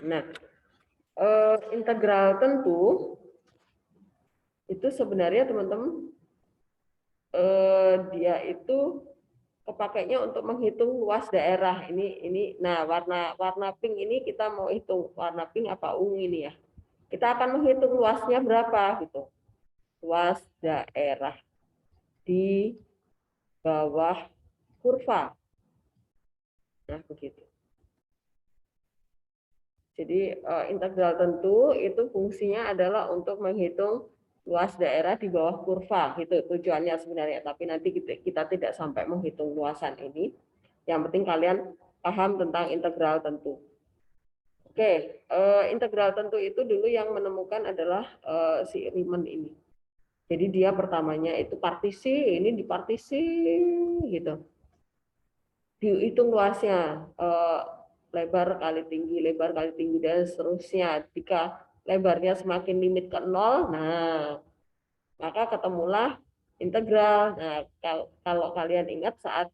Nah, integral tentu itu sebenarnya teman-teman dia itu kepakainya untuk menghitung luas daerah. Nah, warna warna pink ini kita mau hitung warna pink apa ungu ini ya. Kita akan menghitung luasnya berapa gitu. Luas daerah di bawah kurva. Nah, begitu. Jadi integral tentu itu fungsinya adalah untuk menghitung luas daerah di bawah kurva, gitu tujuannya sebenarnya. Tapi nanti kita tidak sampai menghitung luasan ini. Yang penting kalian paham tentang integral tentu. Oke, integral tentu itu dulu yang menemukan adalah si Riemann ini. Jadi dia pertamanya itu partisi, ini dipartisi gitu. Dihitung luasnya, lebar kali tinggi dan seterusnya. Jika lebarnya semakin limit ke nol, nah maka ketemulah integral. Nah, kalau kalian ingat saat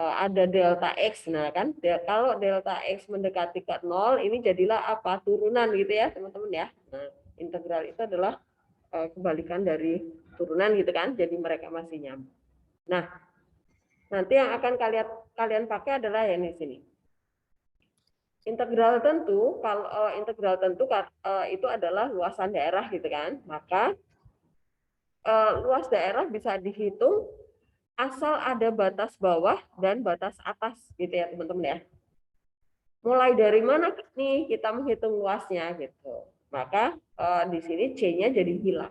ada delta x, nah kan kalau delta x mendekati ke nol, ini jadilah apa? Turunan gitu ya teman-teman ya. Nah, integral itu adalah kebalikan dari turunan gitu kan, jadi mereka masih nyambung. Nah, nanti yang akan kalian pakai adalah yang di sini. Integral tentu, kalau integral tentu itu adalah luasan daerah gitu kan, maka luas daerah bisa dihitung asal ada batas bawah dan batas atas gitu ya teman-teman ya. Mulai dari mana nih kita menghitung luasnya gitu. Maka di sini C-nya jadi hilang.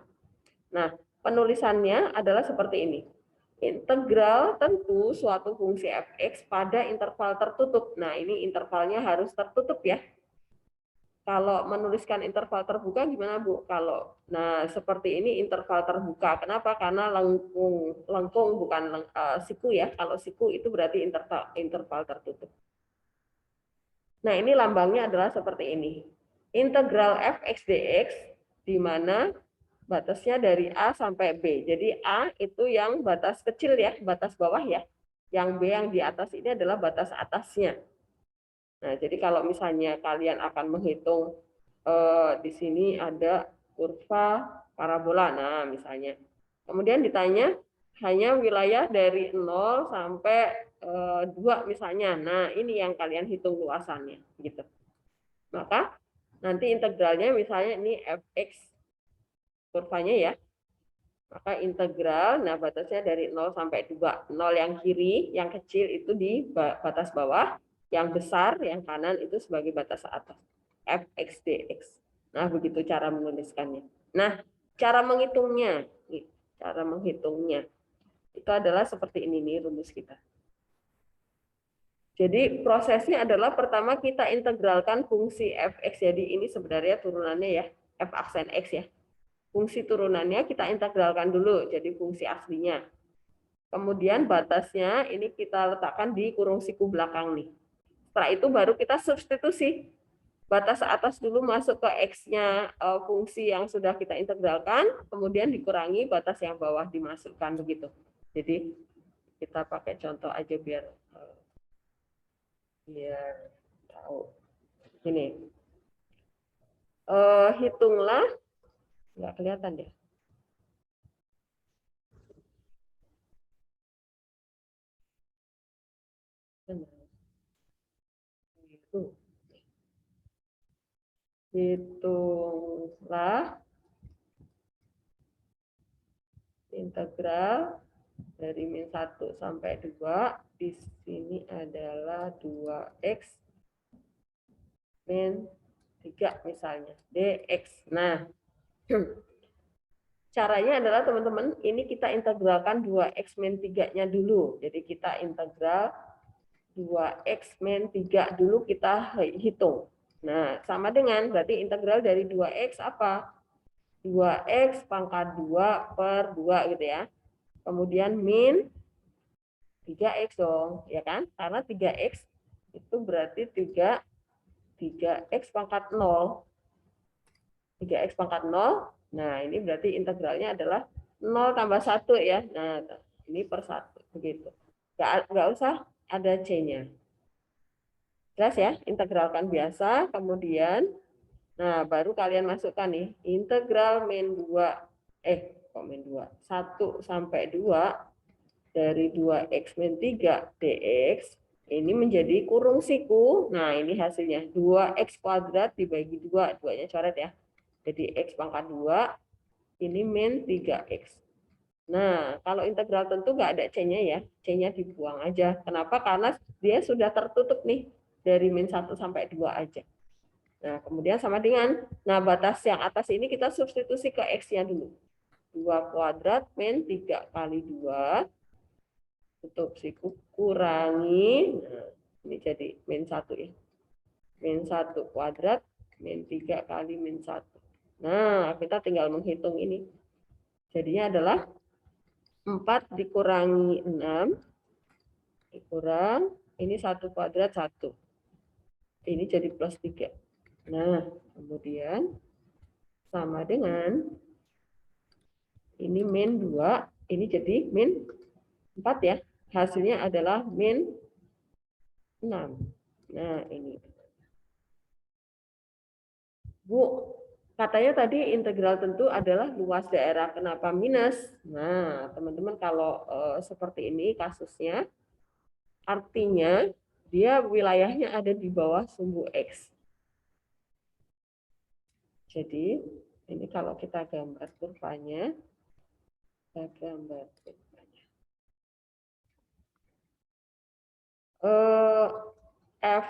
Nah, penulisannya adalah seperti ini. Integral tentu suatu fungsi f(x) pada interval tertutup. Nah, ini intervalnya harus tertutup ya. Kalau menuliskan interval terbuka gimana Bu? Nah seperti ini interval terbuka. Kenapa? Karena lengkung bukan siku ya. Kalau siku itu berarti interval tertutup. Nah ini lambangnya adalah seperti ini. Integral f(x) dx di mana batasnya dari A sampai B. Jadi A itu yang batas kecil ya, batas bawah ya. Yang B yang di atas ini adalah batas atasnya. Nah, jadi kalau misalnya kalian akan menghitung di sini ada kurva parabola. Nah, misalnya. Kemudian ditanya hanya wilayah dari 0 sampai 2 misalnya. Nah, ini yang kalian hitung luasannya gitu. Maka nanti integralnya misalnya ini fx kurvanya ya. Maka integral, nah batasnya dari 0 sampai 2. 0 yang kiri, yang kecil itu di batas bawah, yang besar, yang kanan itu sebagai batas atas. Fx dx. Nah, begitu cara menuliskannya. Nah, cara menghitungnya. Cara menghitungnya. Itu adalah seperti ini nih rumus kita. Jadi prosesnya adalah pertama kita integralkan fungsi fx. Jadi ini sebenarnya turunannya ya, f aksen x ya. Fungsi turunannya kita integralkan dulu, jadi fungsi aslinya. Kemudian batasnya ini kita letakkan di kurung siku belakang nih. Setelah itu baru kita substitusi. Batas atas dulu masuk ke X-nya fungsi yang sudah kita integralkan, kemudian dikurangi batas yang bawah dimasukkan begitu. Jadi kita pakai contoh aja biar tahu. Ini hitunglah, nggak kelihatan deh. Itu. Hitunglah integral dari min 1 sampai 2. Di sini adalah 2x min 3 misalnya, dx. Nah, caranya adalah teman-teman, ini kita integralkan 2x min 3-nya dulu. Jadi kita integral 2x min 3 dulu kita hitung. Nah, sama dengan berarti integral dari 2x apa? 2x pangkat 2 per 2 gitu ya. Kemudian min 3x dong, ya kan? Karena 3x itu berarti 3x pangkat 0. 3x pangkat 0. Nah, ini berarti integralnya adalah 0 tambah 1 ya. Nah, ini per 1 begitu. Nggak usah ada C-nya. Jelas ya, integralkan biasa, kemudian, nah baru kalian masukkan nih, integral min 2, kok min 2, 1 sampai 2 dari 2x min 3 dx, ini menjadi kurung siku, nah ini hasilnya, 2x kuadrat dibagi 2, 2-nya coret ya, jadi x pangkat 2, ini min 3x. Nah, kalau integral tentu nggak ada C-nya ya, C-nya dibuang aja. Kenapa? Karena dia sudah tertutup nih, dari min 1 sampai 2 aja. Nah, kemudian sama dengan, nah batas yang atas ini kita substitusi ke X-nya dulu. 2 kuadrat min 3 kali 2, tutup siku, kurangi, nah ini jadi min 1 ya. Min 1 kuadrat, min 3 kali min 1. Nah, kita tinggal menghitung ini. Jadinya adalah 4 dikurangi 6, dikurang, ini 1 kuadrat 1. Ini jadi plus 3. Nah, kemudian sama dengan ini min 2, ini jadi min 4 ya. Hasilnya adalah min 6. Nah, ini. Bu, katanya tadi integral tentu adalah luas daerah. Kenapa minus? Nah, teman-teman kalau seperti ini kasusnya, artinya dia wilayahnya ada di bawah sumbu X. Jadi, ini kalau kita gambar kurvanya, kita gambar kurvanya. F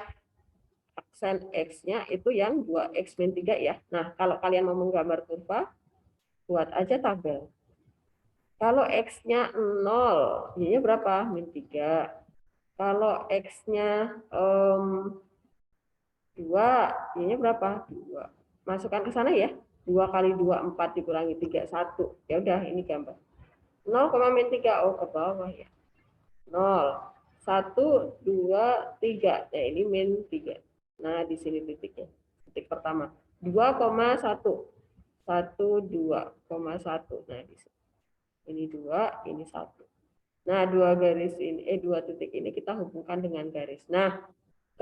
aksen X-nya itu yang 2X min 3 ya. Nah, kalau kalian mau menggambar kurva, buat aja tabel. Kalau X-nya 0, Y-nya berapa? Min 3. Kalau X-nya 2, Y-nya berapa? 2. Masukkan ke sana ya. 2 kali 2, 4 dikurangi 3, 1. Ya udah, ini gambar. 0, min 3, oh ke bawah ya. 0, 1, 2, 3. Nah, ini min 3. Nah, di sini titiknya. Titik pertama. 2,1. 1, 2,1. Nah, di sini. Ini 2, ini 1. Nah, dua garis ini, dua titik ini kita hubungkan dengan garis. Nah,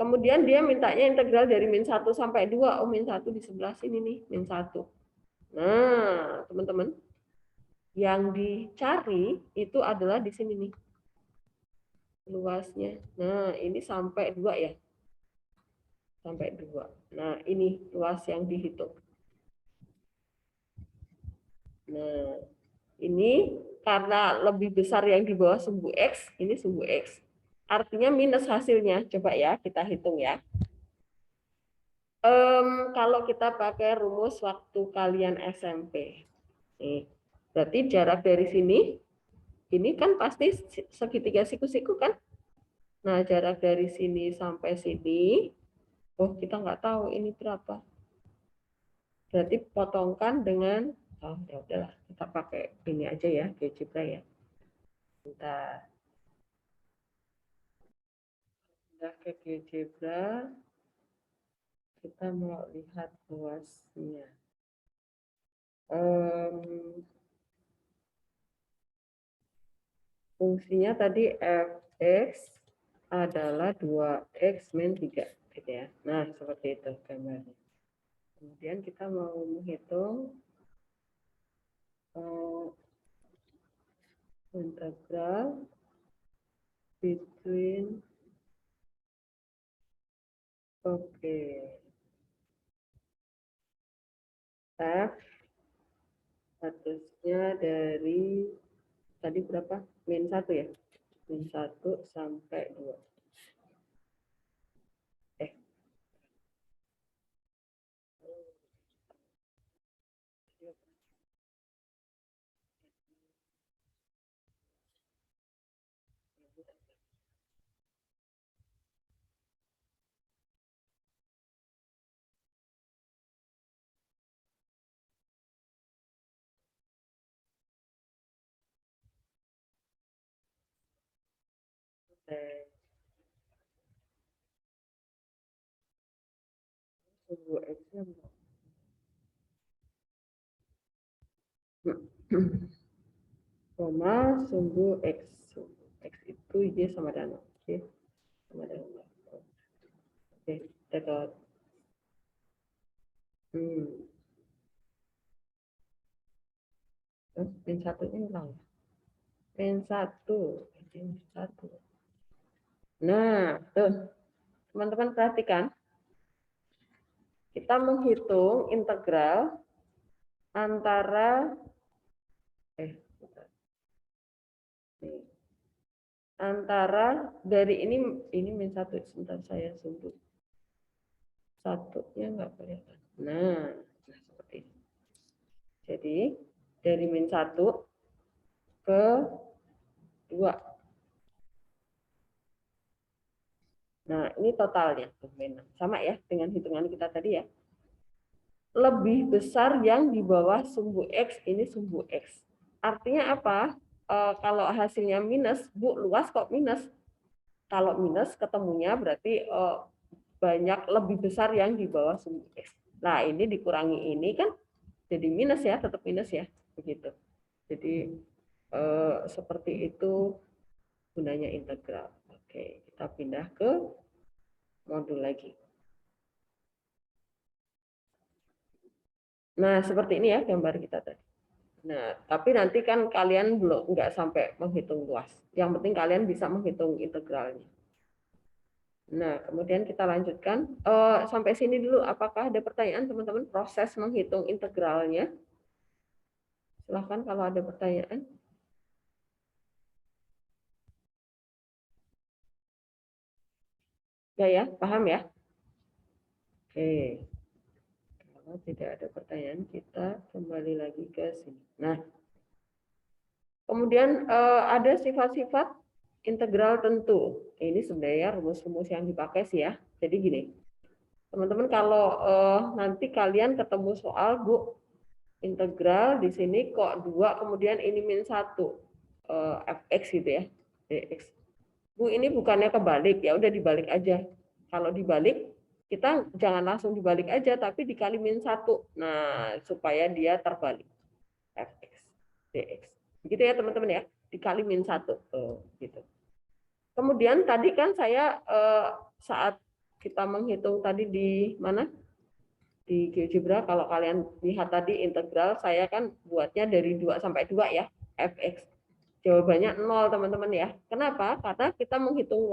kemudian dia mintanya integral dari min 1 sampai 2. Oh, min 1 di sebelah sini nih, min 1. Nah, teman-teman, yang dicari itu adalah di sini nih. Luasnya. Nah, ini sampai 2 ya. Sampai 2. Nah, ini luas yang dihitung. Nah, ini karena lebih besar yang di bawah sumbu X, ini sumbu X. Artinya minus hasilnya. Coba ya, kita hitung ya. Kalau kita pakai rumus waktu kalian SMP. Nih, berarti jarak dari sini, ini kan pasti segitiga siku-siku kan? Nah, jarak dari sini sampai sini, oh kita nggak tahu ini berapa. Berarti potongkan dengan, oh ya udahlah, kita pakai ini aja ya, GeoGebra ya. Bentar. Udah ke GeoGebra, kita mau lihat luasnya. Fungsinya tadi fx adalah 2x min 3 gitu ya. Nah, seperti itu gambarnya. Kemudian kita mau menghitung integral between f statusnya dari tadi berapa? Min 1 ya? Min 1 sampai 2. Sumbu X-nya koma sumbu X. X itu Y sama dengan 0. Y sama dengan 0. Oke, Tekot. Terus min satunya hilang. Min satu. Nah, tuh. Teman-teman perhatikan. Kita menghitung integral antara antara dari ini min satu, sebentar saya sebut satunya nggak kelihatan. Nah seperti ini. Jadi dari min satu ke 2. Nah ini totalnya sama ya dengan hitungan kita tadi ya. Lebih besar yang di bawah sumbu X, ini sumbu X. Artinya apa? Kalau hasilnya minus, Bu, luas kok minus. Kalau minus ketemunya berarti banyak lebih besar yang di bawah sumbu X. Nah, ini dikurangi ini kan jadi minus ya, tetap minus ya. Begitu. Jadi seperti itu gunanya integral. Oke, kita pindah ke modul lagi. Nah, seperti ini ya gambar kita tadi. Nah, tapi nanti kan kalian belum nggak sampai menghitung luas. Yang penting kalian bisa menghitung integralnya. Nah, kemudian kita lanjutkan. Sampai sini dulu, apakah ada pertanyaan teman-teman proses menghitung integralnya? Silahkan kalau ada pertanyaan. Ya, paham ya? Oke. Kalau tidak ada pertanyaan, kita kembali lagi ke sini. Nah, kemudian ada sifat-sifat integral tentu. Ini sebenarnya rumus-rumus yang dipakai sih ya. Jadi gini, teman-teman kalau nanti kalian ketemu soal, Bu, integral di sini kok 2, kemudian ini min 1, fx gitu ya, dx. Bu, ini bukannya kebalik, ya udah dibalik aja. Kalau dibalik, kita jangan langsung dibalik aja, tapi dikali min 1. Nah, supaya dia terbalik. Fx, dx. Begitu ya teman-teman ya, dikali min 1. Gitu. Kemudian tadi kan saya saat kita menghitung tadi di mana? Di GeoGebra, kalau kalian lihat tadi integral, saya kan buatnya dari 2 sampai 2 ya, fx. Jawabannya 0 teman-teman ya. Kenapa? Karena kita menghitung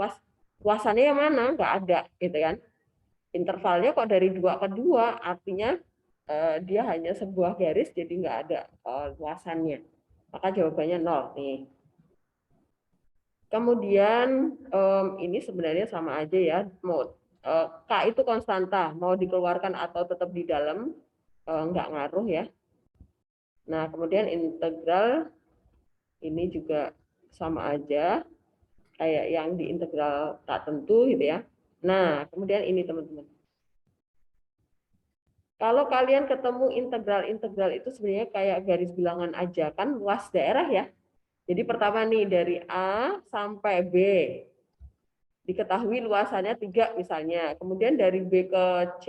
luasannya yang mana? Nggak ada, gitu kan. Intervalnya kok dari 2 ke 2, artinya dia hanya sebuah garis, jadi nggak ada luasannya. Maka jawabannya 0 nih. Kemudian ini sebenarnya sama aja ya, K itu konstanta, mau dikeluarkan atau tetap di dalam, nggak ngaruh ya. Nah, kemudian integral ini juga sama aja, kayak yang di integral tak tentu gitu ya. Nah, kemudian ini teman-teman. Kalau kalian ketemu integral-integral itu sebenarnya kayak garis bilangan aja, kan luas daerah ya. Jadi pertama nih dari A sampai B. Diketahui luasannya 3 misalnya. Kemudian dari B ke C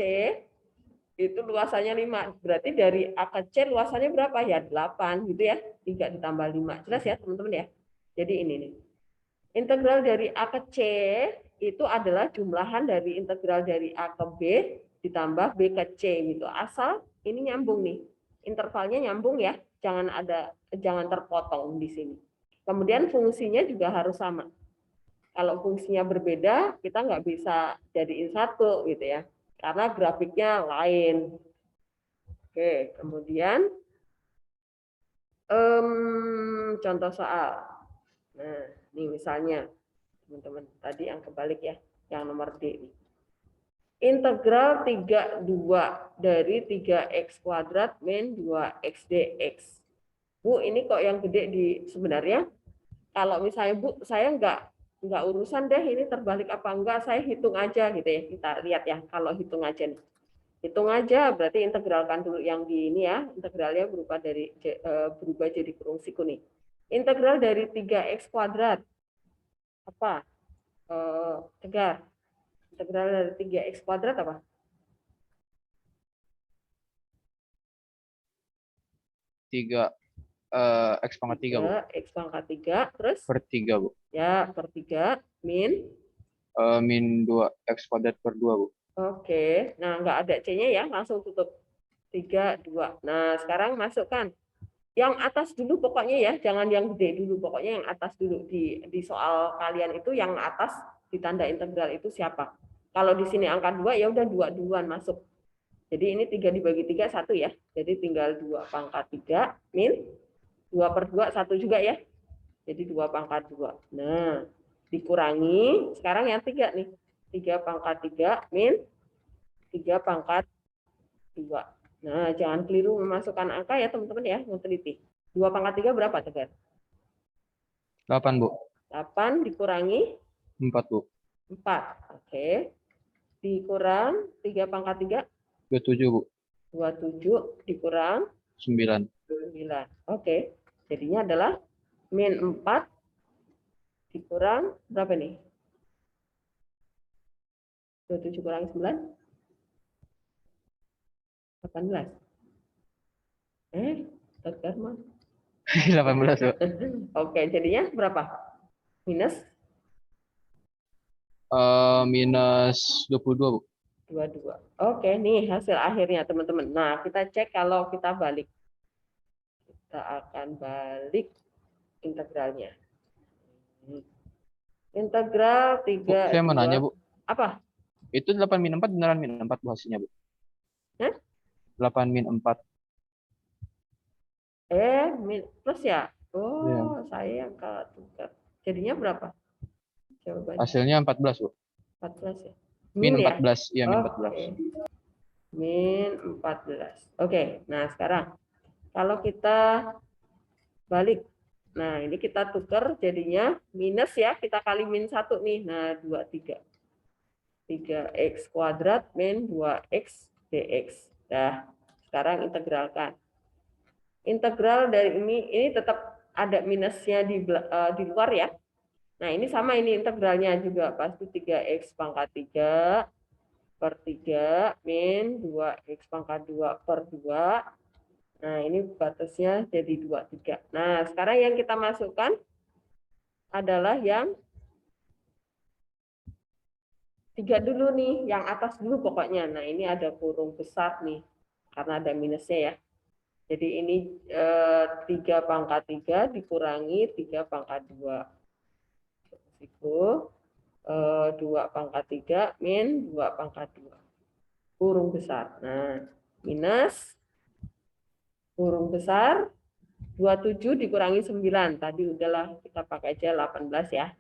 itu luasannya 5. Berarti dari A ke C luasannya berapa ya? 8 gitu ya. 3 ditambah 5. Jelas ya teman-teman ya? Jadi ini nih. Integral dari A ke C itu adalah jumlahan dari integral dari A ke B ditambah B ke C gitu. Asal ini nyambung nih. Intervalnya nyambung ya. Jangan terpotong di sini. Kemudian fungsinya juga harus sama. Kalau fungsinya berbeda, kita nggak bisa jadiin satu gitu ya, karena grafiknya lain. Oke, kemudian contoh soal. Nah, ini misalnya teman-teman tadi yang kebalik ya, yang nomor D. Integral 32 dari 3x kuadrat min 2x dx. Bu, ini kok yang gede di sebenarnya? Kalau misalnya Bu, saya nggak urusan deh ini terbalik apa enggak, saya hitung aja gitu ya. Kita lihat ya kalau hitung aja nih. Hitung aja berarti integralkan dulu yang di ini ya. Integralnya berubah jadi kurung siku nih. Integral dari 3x kuadrat apa? Tegar. Integral dari 3x kuadrat apa? 3 X pangkat 3, Bu. X pangkat 3 terus Per 3, Bu. ya per 3 min min 2x kuadrat per 2, Bu. Oke, nah nggak ada C-nya ya, langsung tutup. 3, 2. Nah, sekarang masukkan. Yang atas dulu pokoknya ya, jangan yang gede dulu. Pokoknya yang atas dulu. Di soal kalian itu yang atas di tanda integral itu siapa? Kalau di sini angka 2, ya udah 2 duluan masuk. Jadi ini 3 dibagi 3, 1 ya. Jadi tinggal 2 pangkat 3 min 2 per 2, 1 juga ya. Jadi 2 pangkat 2. Nah, dikurangi. Sekarang yang 3 nih. 3 pangkat 3 min 3 pangkat 2. Nah, jangan keliru memasukkan angka ya teman-teman ya, mau teliti. 2 pangkat 3 berapa, Tegar? 8, Bu. 8 dikurangi 4, Bu. 4. Oke. Dikurang 3 pangkat 3, 27, Bu. 27 dikurang 9. 9. Oke. Jadinya adalah min 4 dikurang berapa nih? 27 kurang 9? 18. Tegar mah. 18, Bu. Oke, jadinya berapa? Minus Minus 22, Bu. 22. Oke, nih hasil akhirnya teman-teman. Nah, kita cek kalau kita balik. Kita akan balik integralnya. Integral Bu, 3, saya mau nanya, 2. Bu. Apa? Itu 8 min 4 beneran min 4 Bu hasilnya, Bu? Hah? 8 min 4. Plus ya? Iya. Oh, saya kalau tukar. Jadinya berapa? Jawabannya Hasilnya 14, Bu. 14 ya. Min Min ya? 14. Iya, min 14. Oke. Min 14. Oke, nah sekarang kalau kita balik. Nah, ini kita tukar jadinya minus ya, kita kali min 1 nih. Nah, 23. 3x kuadrat min 2x dx. Nah, sekarang integralkan. Integral dari ini tetap ada minusnya di luar ya. Nah, ini sama ini integralnya juga pasti 3x pangkat 3 per 3 min 2x pangkat 2 per 2. Nah, ini batasnya jadi 23. Nah, sekarang yang kita masukkan adalah yang 3 dulu nih, yang atas dulu pokoknya. Nah, ini ada kurung besar nih, karena ada minusnya ya. Jadi ini 3 pangkat 3 dikurangi 3 pangkat 2. Itu 2 pangkat 3 min 2 pangkat 2. Kurung besar. Nah, minus kurung besar 27 dikurangi 9. Tadi udahlah kita pakai aja 18 ya.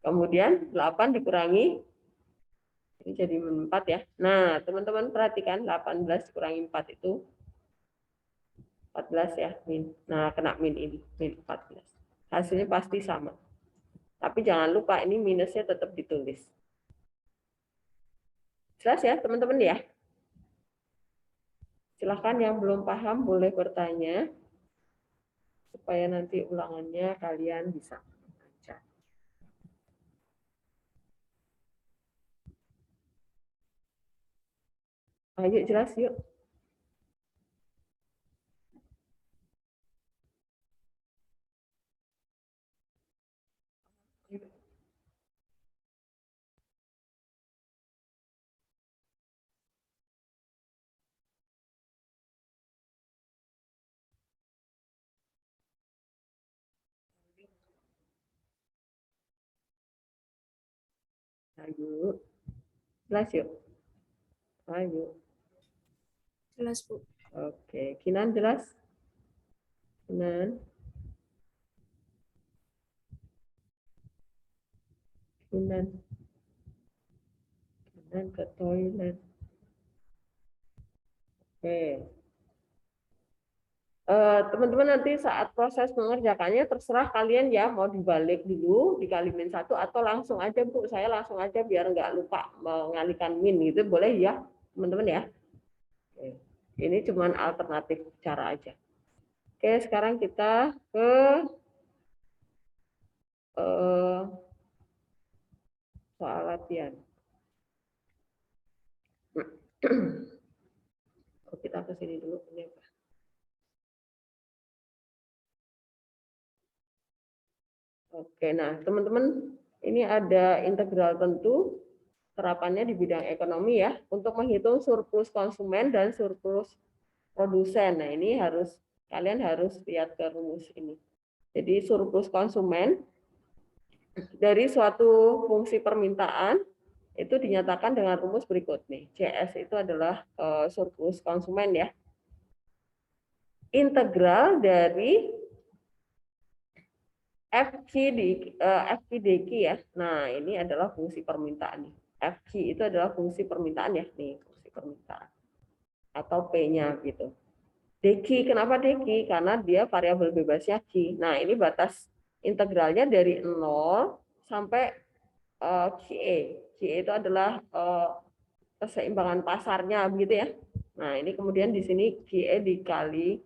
Kemudian 8 dikurangi, ini jadi 4 ya. Nah, teman-teman perhatikan 18 dikurangi 4 itu 14 ya. Min. Nah, kena min ini, min 14. Hasilnya pasti sama. Tapi jangan lupa ini minusnya tetap ditulis. Jelas ya teman-teman ya? Silahkan yang belum paham boleh bertanya. Supaya nanti ulangannya kalian bisa baca. Ayo jelas yuk. Ayo. Jelas yuk. Ayo. Jelas, Bu. Oke, Kinan jelas? Kinan. Kinan. Kinan ke toilet. Oke. Teman-teman nanti saat proses mengerjakannya terserah kalian ya, mau dibalik dulu dikali min 1 atau langsung aja Bu, saya langsung aja biar nggak lupa mengalihkan min gitu, boleh ya teman-teman ya. Oke. Ini cuman alternatif cara aja. Oke, sekarang kita ke soal latihan. Kita ke sini dulu. Ini apa? Oke, nah teman-teman Ini ada integral tentu, terapannya di bidang ekonomi ya, untuk menghitung surplus konsumen dan surplus produsen. Nah, ini kalian harus lihat ke rumus ini. Jadi surplus konsumen dari suatu fungsi permintaan itu dinyatakan dengan rumus berikut nih. CS itu adalah surplus konsumen ya. Integral dari FQ DQ ya. Nah, ini adalah fungsi permintaan nih. FQ itu adalah fungsi permintaan ya, nih fungsi permintaan atau P-nya gitu. DQ, kenapa DQ? Karena dia variabel bebasnya Q. Nah, ini batas integralnya dari 0 sampai QE. QE itu adalah keseimbangan pasarnya begitu ya. Nah, ini kemudian di sini QE dikali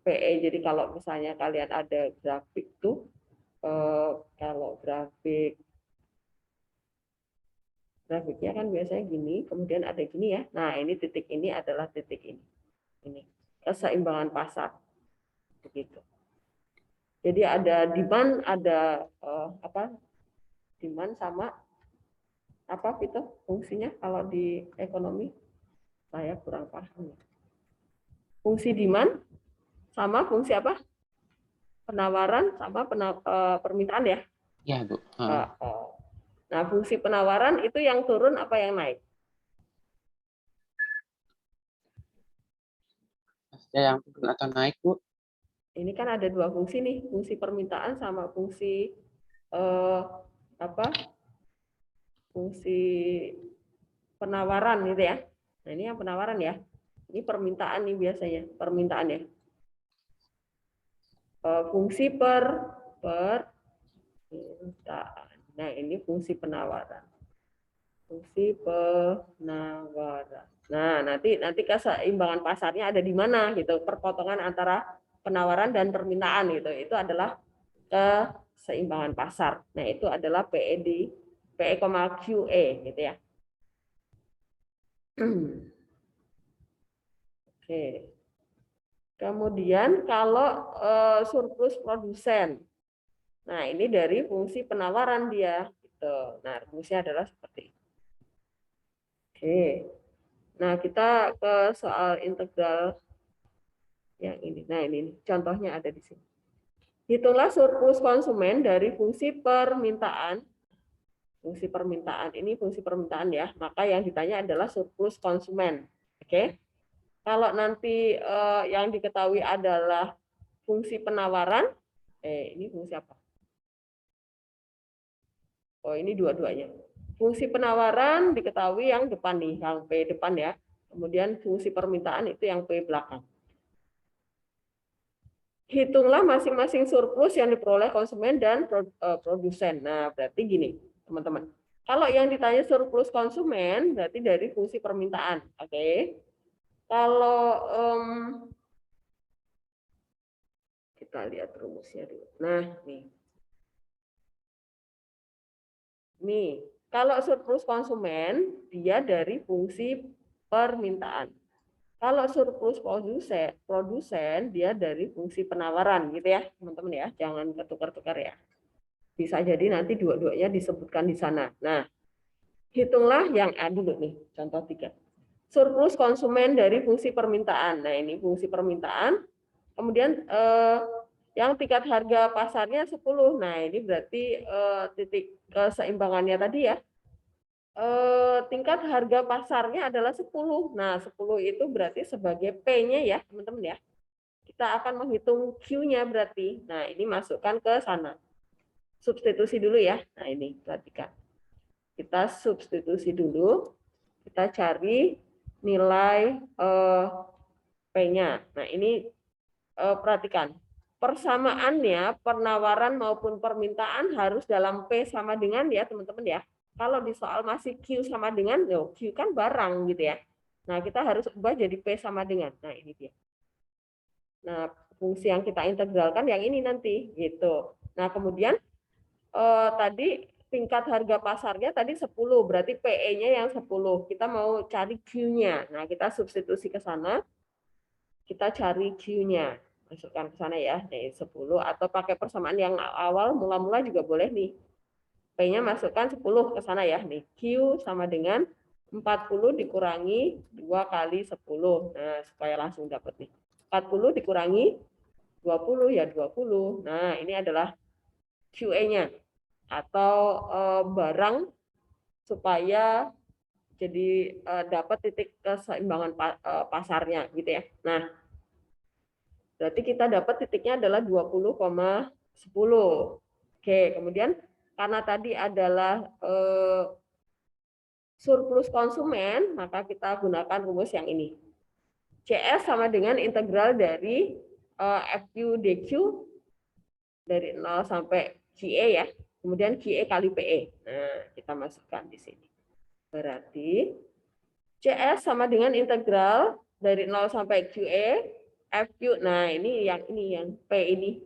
PE. Jadi kalau misalnya kalian ada grafik tuh, kalau grafiknya kan biasanya gini, kemudian ada gini ya. Nah, ini titik ini adalah titik ini. Ini keseimbangan pasar. Begitu. Jadi ada demand, ada demand sama apa itu fungsinya kalau di ekonomi? Saya kurang paham. Fungsi demand sama fungsi apa? Penawaran sama permintaan ya? Ya, Bu. Nah, fungsi penawaran itu yang turun apa yang naik? Yang turun atau naik, Bu? Ini kan ada dua fungsi nih, fungsi permintaan sama fungsi fungsi penawaran gitu ya. Nah, ini yang penawaran ya. Ini permintaan nih biasanya, permintaan ya. Fungsi permintaan. Nah, ini fungsi penawaran. Fungsi penawaran. Nah, nanti keseimbangan pasarnya ada di mana gitu. Perpotongan antara penawaran dan permintaan gitu. Itu adalah keseimbangan pasar. Nah, itu adalah PE QE gitu ya. Oke. Kemudian kalau surplus produsen. Nah, ini dari fungsi penawaran dia gitu. Nah, rumusnya adalah seperti ini. Oke. Nah, kita ke soal integral yang ini. Nah, ini contohnya ada di sini. Hitunglah surplus konsumen dari fungsi permintaan. Fungsi permintaan ini fungsi permintaan ya. Maka yang ditanya adalah surplus konsumen. Oke. Kalau nanti yang diketahui adalah fungsi penawaran, ini fungsi apa? Oh, ini dua-duanya. Fungsi penawaran diketahui yang depan nih, yang P depan ya. Kemudian fungsi permintaan itu yang P belakang. Hitunglah masing-masing surplus yang diperoleh konsumen dan produsen. Nah, berarti gini, teman-teman. Kalau yang ditanya surplus konsumen, berarti dari fungsi permintaan. Oke. Kalau kita lihat rumusnya dulu. Nah, nih. Nih, kalau surplus konsumen, dia dari fungsi permintaan. Kalau surplus produsen dia dari fungsi penawaran gitu ya, teman-teman ya. Jangan ketukar-tukar ya. Bisa jadi nanti dua-duanya disebutkan di sana. Nah, hitunglah yang A dulu nih, contoh 3. Surplus konsumen dari fungsi permintaan. Nah, ini fungsi permintaan. Kemudian yang tingkat harga pasarnya 10. Nah, ini berarti titik keseimbangannya tadi ya. Tingkat harga pasarnya adalah 10. Nah, 10 itu berarti sebagai P-nya ya, teman-teman ya. Kita akan menghitung Q-nya berarti. Nah, ini masukkan ke sana. Substitusi dulu ya. Nah, ini perhatikan. Kita substitusi dulu. Kita cari nilai P-nya. Nah, ini perhatikan. Persamaannya penawaran maupun permintaan harus dalam P sama dengan ya, teman-teman ya. Kalau di soal masih Q sama dengan, Q kan barang gitu ya. Nah, kita harus ubah jadi P sama dengan. Nah, ini dia. Nah, fungsi yang kita integralkan yang ini nanti gitu. Nah, kemudian tadi tingkat harga pasarnya tadi 10, berarti PE-nya yang 10. Kita mau cari Q-nya. Nah, kita substitusi ke sana. Kita cari Q-nya. Masukkan ke sana ya, nih 10 atau pakai persamaan yang awal mula-mula juga boleh nih. P-nya masukkan 10 ke sana ya. Nih, Q sama dengan 40 dikurangi 2 kali 10. Nah, supaya langsung dapat nih. 40 dikurangi 20 ya 20. Nah, ini adalah QA-nya atau barang supaya jadi dapat titik keseimbangan pasarnya gitu ya. Nah, berarti kita dapat titiknya adalah 20,10. Oke, kemudian karena tadi adalah surplus konsumen, maka kita gunakan rumus yang ini. CS sama dengan integral dari FQ DQ dari 0 sampai QE ya. Kemudian QE kali PE. Nah, kita masukkan di sini. Berarti CS sama dengan integral dari 0 sampai QE FQ. Nah, ini yang P ini.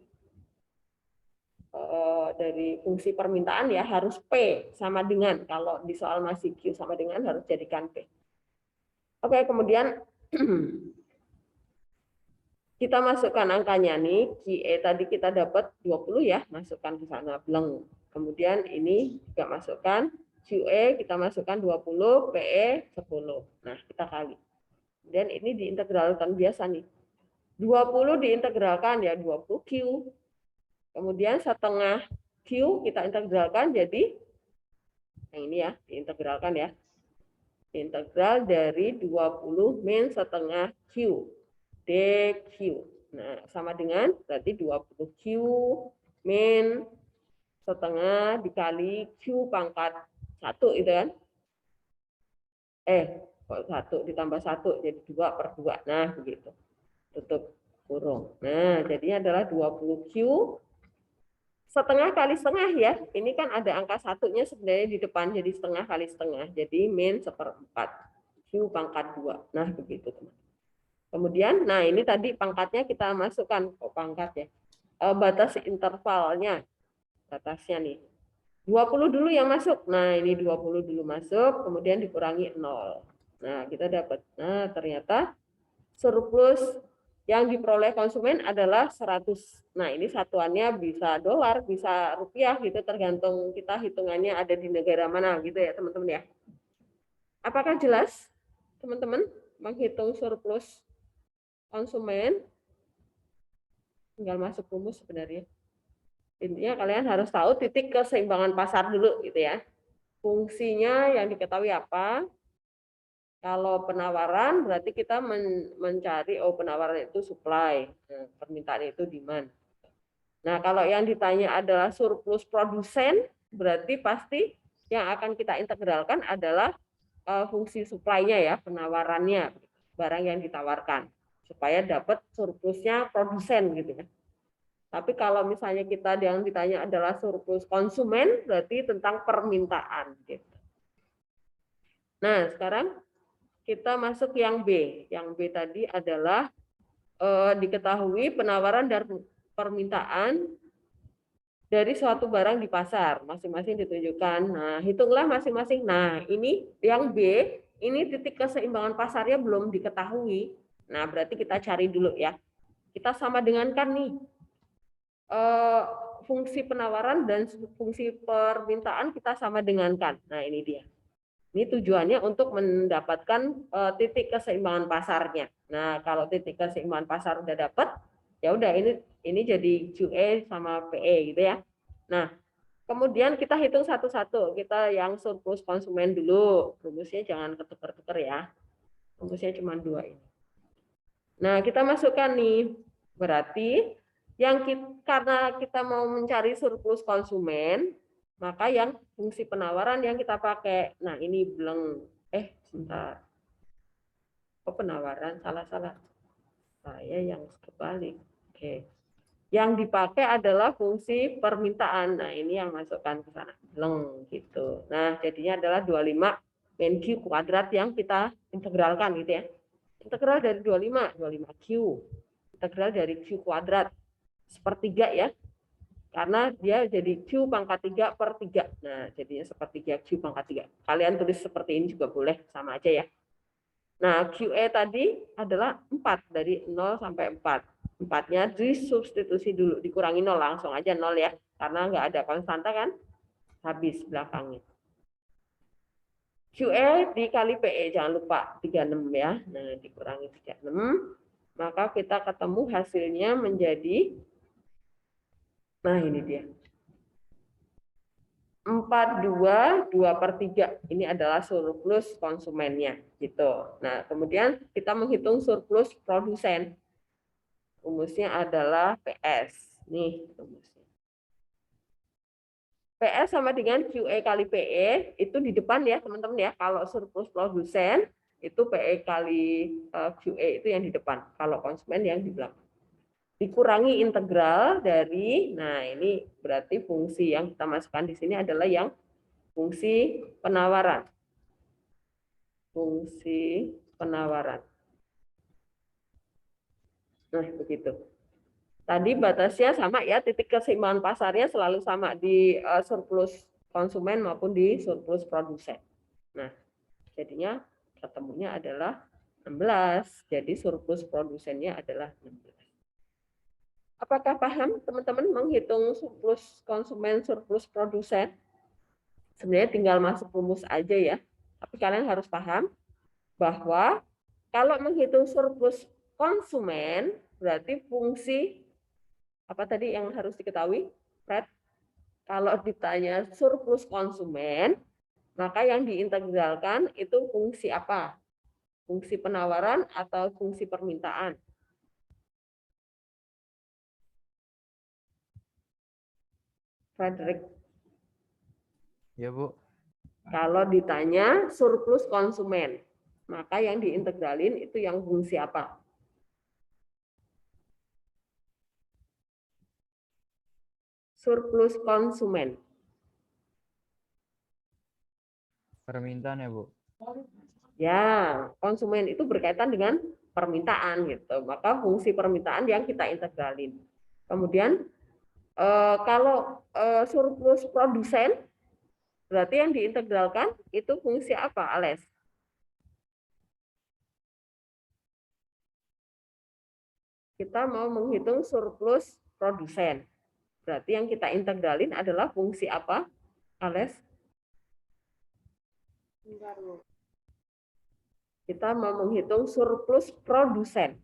Dari fungsi permintaan ya harus P sama dengan, kalau di soal masih Q sama dengan harus jadikan P. Oke, kemudian kita masukkan angkanya nih, QE tadi kita dapat 20 ya, masukkan ke sana, bleng. Kemudian ini juga masukkan, QE kita masukkan 20, PE 10. Nah, kita kali. Dan ini diintegralkan biasa nih. 20 diintegralkan ya 20 Q. Kemudian setengah Q kita integralkan jadi yang ini ya, diintegralkan ya. Integral dari 20 min setengah Q. DQ. Nah, sama dengan berarti 20Q min setengah dikali Q pangkat 1 itu kan. Kok 1 ditambah 1 jadi 2/2. Nah, begitu. Tutup kurung. Nah, jadinya adalah 20Q setengah kali setengah ya. Ini kan ada angka satunya sebenarnya di depan jadi setengah kali setengah. Jadi min 1/4. Q pangkat 2. Nah, begitu teman. Kemudian, nah ini tadi pangkatnya kita masukkan pangkat ya. Batas intervalnya, batasnya nih. 20 dulu yang masuk. Nah, ini 20 dulu masuk, kemudian dikurangi 0. Nah, kita dapat. Nah, ternyata surplus yang diperoleh konsumen adalah 100. Nah, ini satuannya bisa dolar, bisa rupiah gitu, tergantung kita hitungannya ada di negara mana gitu ya, teman-teman ya. Apakah jelas, teman-teman, menghitung surplus konsumen? Tinggal masuk rumus sebenarnya. Intinya kalian harus tahu titik keseimbangan pasar dulu gitu ya. Fungsinya yang diketahui apa? Kalau penawaran berarti kita mencari penawaran itu supply, permintaan itu demand. Nah, kalau yang ditanya adalah surplus produsen, berarti pasti yang akan kita integralkan adalah fungsi supply-nya ya, penawarannya, barang yang ditawarkan supaya dapat surplusnya produsen gitu ya. Tapi kalau misalnya kita yang ditanya adalah surplus konsumen, berarti tentang permintaan gitu. Nah, sekarang kita masuk yang B. Yang B tadi adalah diketahui penawaran dan permintaan dari suatu barang di pasar. Masing-masing ditunjukkan. Nah, hitunglah masing-masing. Nah, ini yang B, ini titik keseimbangan pasarnya belum diketahui. Nah, berarti kita cari dulu ya. Kita sama dengankan nih. Fungsi penawaran dan fungsi permintaan kita sama dengankan. Nah, ini dia. Ini tujuannya untuk mendapatkan titik keseimbangan pasarnya. Nah, kalau titik keseimbangan pasar udah dapat, ya udah ini jadi QE sama PE gitu ya. Nah, kemudian kita hitung satu-satu. Kita yang surplus konsumen dulu. Rumusnya jangan ketukar-tukar ya. Rumusnya cuma 2 ini. Nah, kita masukkan nih. Berarti karena kita mau mencari surplus konsumen, maka yang fungsi penawaran yang kita pakai. Nah, ini belum sebentar. Penawaran salah. Saya yang kebalik. Oke. Yang dipakai adalah fungsi permintaan. Nah, ini yang masukkan ke sana. Belum gitu. Nah, jadinya adalah 25 min Q kuadrat yang kita integralkan gitu ya. Integral dari 25Q. Integral dari Q kuadrat. Sepertiga ya, karena dia jadi Q pangkat 3/3. Nah, jadinya sepertiga Q pangkat 3. Kalian tulis seperti ini juga boleh, sama aja ya. Nah, QE tadi adalah 4, dari 0 sampai 4. 4-nya disubstitusi dulu, dikurangi 0, langsung aja 0 ya, karena nggak ada konstanta kan. habis belakangnya. QE dikali PE, jangan lupa 36 ya. Nah, dikurangi 36, maka kita ketemu hasilnya menjadi, nah ini dia. 42/2/3. Ini adalah surplus konsumennya gitu. Nah, kemudian kita menghitung surplus produsen. Rumusnya adalah PS. Nih rumusnya. PS sama dengan QE kali PE, itu di depan ya teman-teman ya. Kalau surplus produsen itu PE kali QE itu yang di depan. Kalau konsumen yang di belakang. Dikurangi integral dari, nah ini berarti fungsi yang kita masukkan di sini adalah yang fungsi penawaran. Fungsi penawaran. Nah, begitu. Tadi batasnya sama ya, titik keseimbangan pasarnya selalu sama di surplus konsumen maupun di surplus produsen. Nah, jadinya ketemunya adalah 16. Jadi surplus produsennya adalah 16. Apakah paham teman-teman menghitung surplus konsumen, surplus produsen? Sebenarnya tinggal masuk rumus aja ya. Tapi kalian harus paham bahwa kalau menghitung surplus konsumen, berarti fungsi apa tadi yang harus diketahui, Fred? Kalau ditanya surplus konsumen, maka yang diintegralkan itu fungsi apa? Fungsi penawaran atau fungsi permintaan? Frederick. Ya, Bu. Kalau ditanya surplus konsumen, maka yang diintegralin itu yang fungsi apa? Surplus konsumen. Permintaan ya, Bu. Ya, konsumen itu berkaitan dengan permintaan gitu. Maka fungsi permintaan yang kita integralin. Kemudian kalau surplus produsen, berarti yang diintegralkan itu fungsi apa, Ales? Kita mau menghitung surplus produsen. Berarti yang kita integralin adalah fungsi apa, Ales? Kita mau menghitung surplus produsen.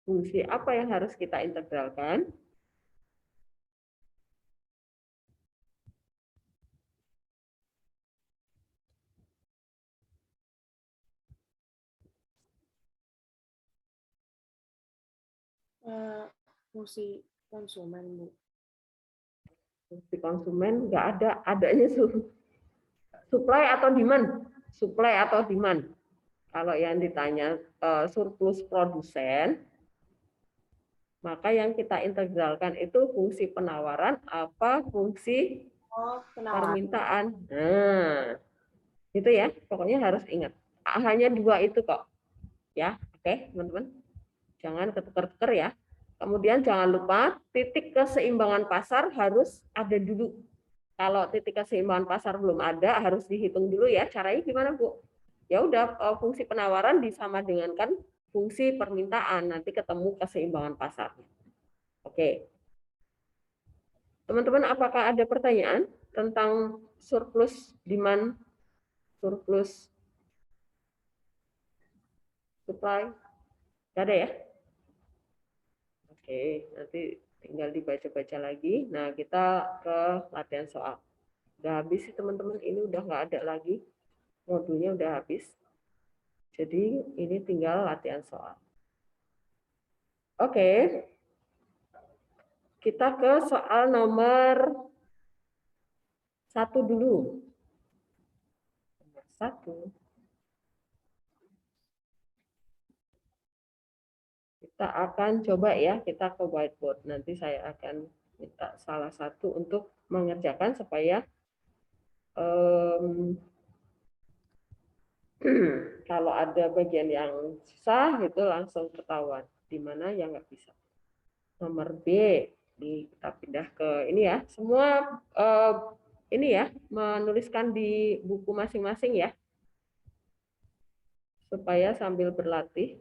Fungsi apa yang harus kita integralkan? Fungsi konsumen, Bu. Fungsi konsumen nggak ada, adanya supply atau demand. Supply atau demand. Kalau yang ditanya surplus produsen, maka yang kita integralkan itu fungsi penawaran apa fungsi permintaan. Nah, itu ya, pokoknya harus ingat. Hanya dua itu kok. Ya, oke, teman-teman. Jangan ketukar-tukar ya. Kemudian jangan lupa titik keseimbangan pasar harus ada dulu. Kalau titik keseimbangan pasar belum ada, harus dihitung dulu ya. Caranya gimana, Bu? Ya udah, fungsi penawaran disama dengan kan fungsi permintaan, nanti ketemu keseimbangan pasarnya. Oke. Teman-teman, apakah ada pertanyaan tentang surplus demand, surplus supply? Nggak ada ya? Oke, nanti tinggal dibaca-baca lagi. Nah, kita ke latihan soal. Udah habis sih teman-teman, ini udah nggak ada lagi. Modulnya udah habis. Jadi ini tinggal latihan soal. Oke. Kita ke soal nomor 1 dulu. Nomor 1. Kita akan coba ya, kita ke whiteboard. Nanti saya akan minta salah satu untuk mengerjakan supaya kalau ada bagian yang susah itu langsung ketahuan. Di mana yang nggak bisa. Nomor B. Kita pindah ke ini ya. Semua ini ya, menuliskan di buku masing-masing ya. Supaya sambil berlatih.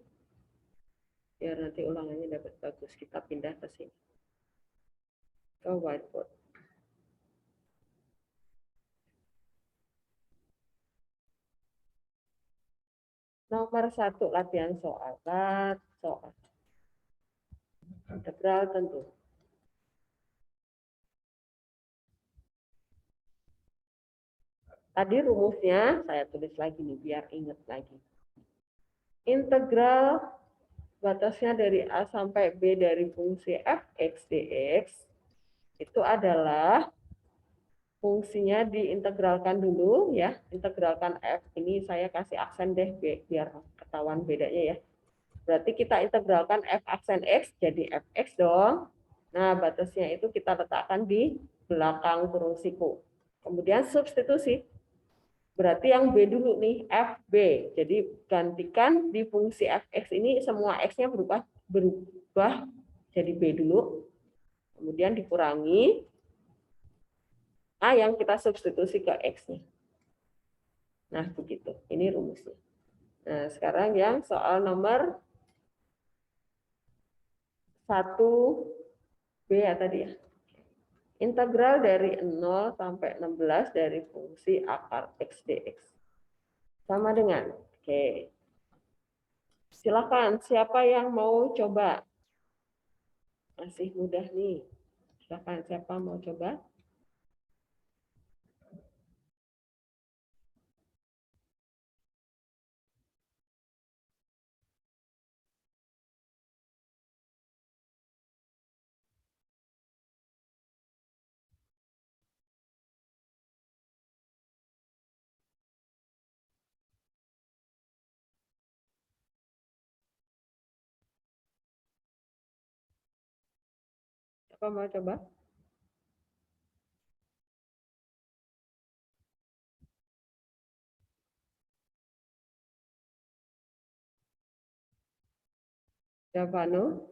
Biar nanti ulangannya dapat bagus. Kita pindah ke sini. Ke whiteboard. Nomor 1 latihan soal. Soal. Integral tentu. Tadi rumusnya saya tulis lagi nih biar ingat lagi. Integral batasnya dari A sampai B dari fungsi f(x) dx itu adalah fungsinya diintegralkan dulu ya. Integralkan f ini saya kasih aksen deh biar ketahuan bedanya ya. Berarti kita integralkan f aksen x jadi fx dong. Nah, batasnya itu kita letakkan di belakang kurung siku. Kemudian substitusi. Berarti yang B dulu nih, FB. Jadi gantikan di fungsi fx ini semua x-nya berubah jadi B dulu. Kemudian dikurangi A yang kita substitusi ke x-nya. Nah, begitu. Ini rumusnya. Nah, sekarang yang soal nomor 1B ya tadi ya. Integral dari 0 sampai 16 dari fungsi akar x dx. Sama dengan, oke. Silakan, siapa yang mau coba? Masih mudah nih. Silakan, siapa mau coba? Siapa mau coba? Javano?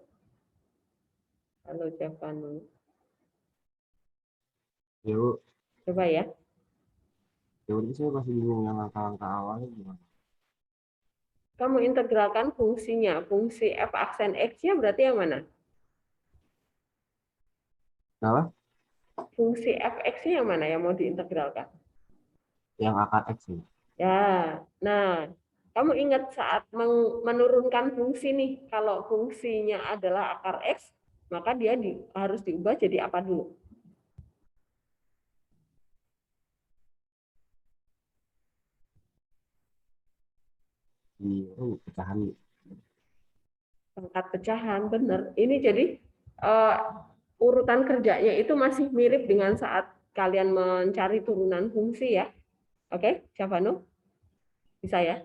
Halo Javano. Ya, Bu. Coba ya. Ya, berarti saya masih bingung yang langkah-langkah awalnya gimana. Kamu integralkan fungsinya. Fungsi f aksen x-nya berarti yang mana? Kenapa? Fungsi fx-nya yang mana yang mau diintegralkan? Yang akar X ini. Ya, nah, kamu ingat saat menurunkan fungsi nih, kalau fungsinya adalah akar X, maka dia harus diubah jadi apa dulu? Pecahan. Pangkat pecahan, benar. Ini jadi urutan kerjanya itu masih mirip dengan saat kalian mencari turunan fungsi ya. Oke, Javano? Bisa ya?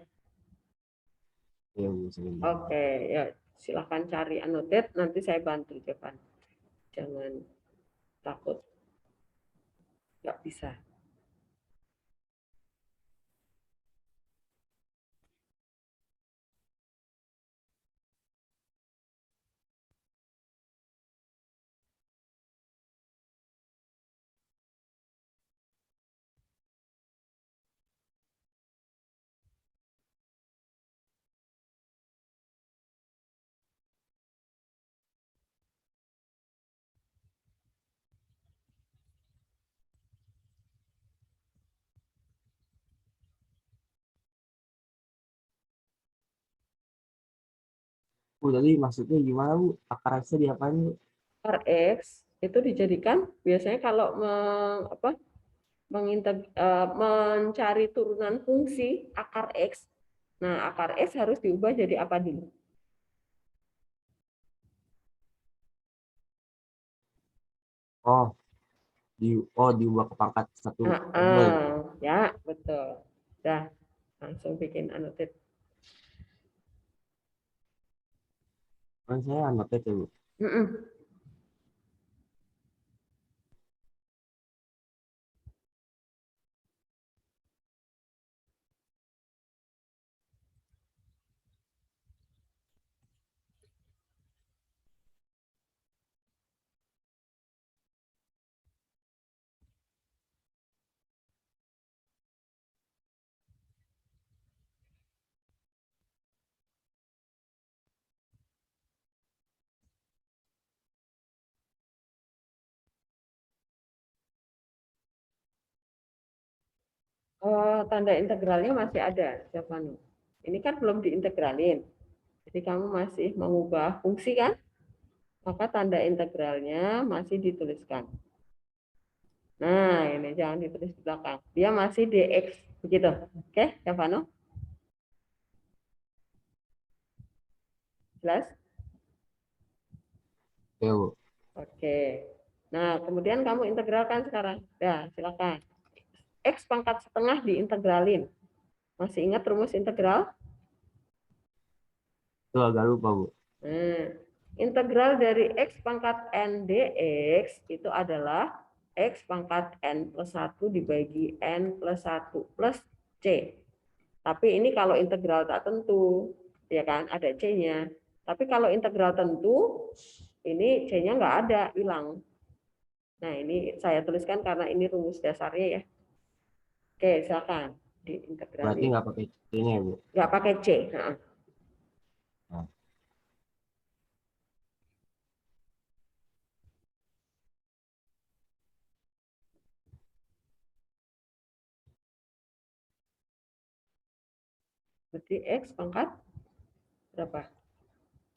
Ya, Bu, sebentar. Oke, ya silakan cari annotate, nanti saya bantu Javano. Jangan takut nggak bisa. Bu, tadi maksudnya gimana, Bu? Akar X-nya diapain, Bu? Akar X itu dijadikan biasanya kalau mencari turunan fungsi akar X. Nah, akar X harus diubah jadi apa dulu? Oh, diubah ke pangkat satu kedua ya, Bu? Ya, betul. Dah, langsung bikin annotate. Kan saya annotate ya, Bu. Mm-mm. Oh, tanda integralnya masih ada, Javanu. Ini kan belum diintegralin. Jadi kamu masih mengubah fungsi kan? Maka tanda integralnya masih dituliskan. Nah, ini jangan ditulis di belakang. Dia masih dx, begitu. Oke, Javanu? Jelas? Oke, Bu. Oke. Nah, kemudian kamu integralkan sekarang. Ya, silakan. X pangkat setengah diintegralin. Masih ingat rumus integral? Itu agak lupa, Bu. Integral dari X pangkat N dx itu adalah X pangkat N plus 1 dibagi N plus 1 plus C. Tapi ini kalau integral tak tentu, ya kan, ada C-nya. Tapi kalau integral tentu, ini C-nya nggak ada, hilang. Nah, ini saya tuliskan karena ini rumus dasarnya ya. Oke, silakan Berarti diintegralin. nggak pakai C-nya, ya, Bu? Nggak pakai C. Nah, Nah, berarti X pangkat berapa?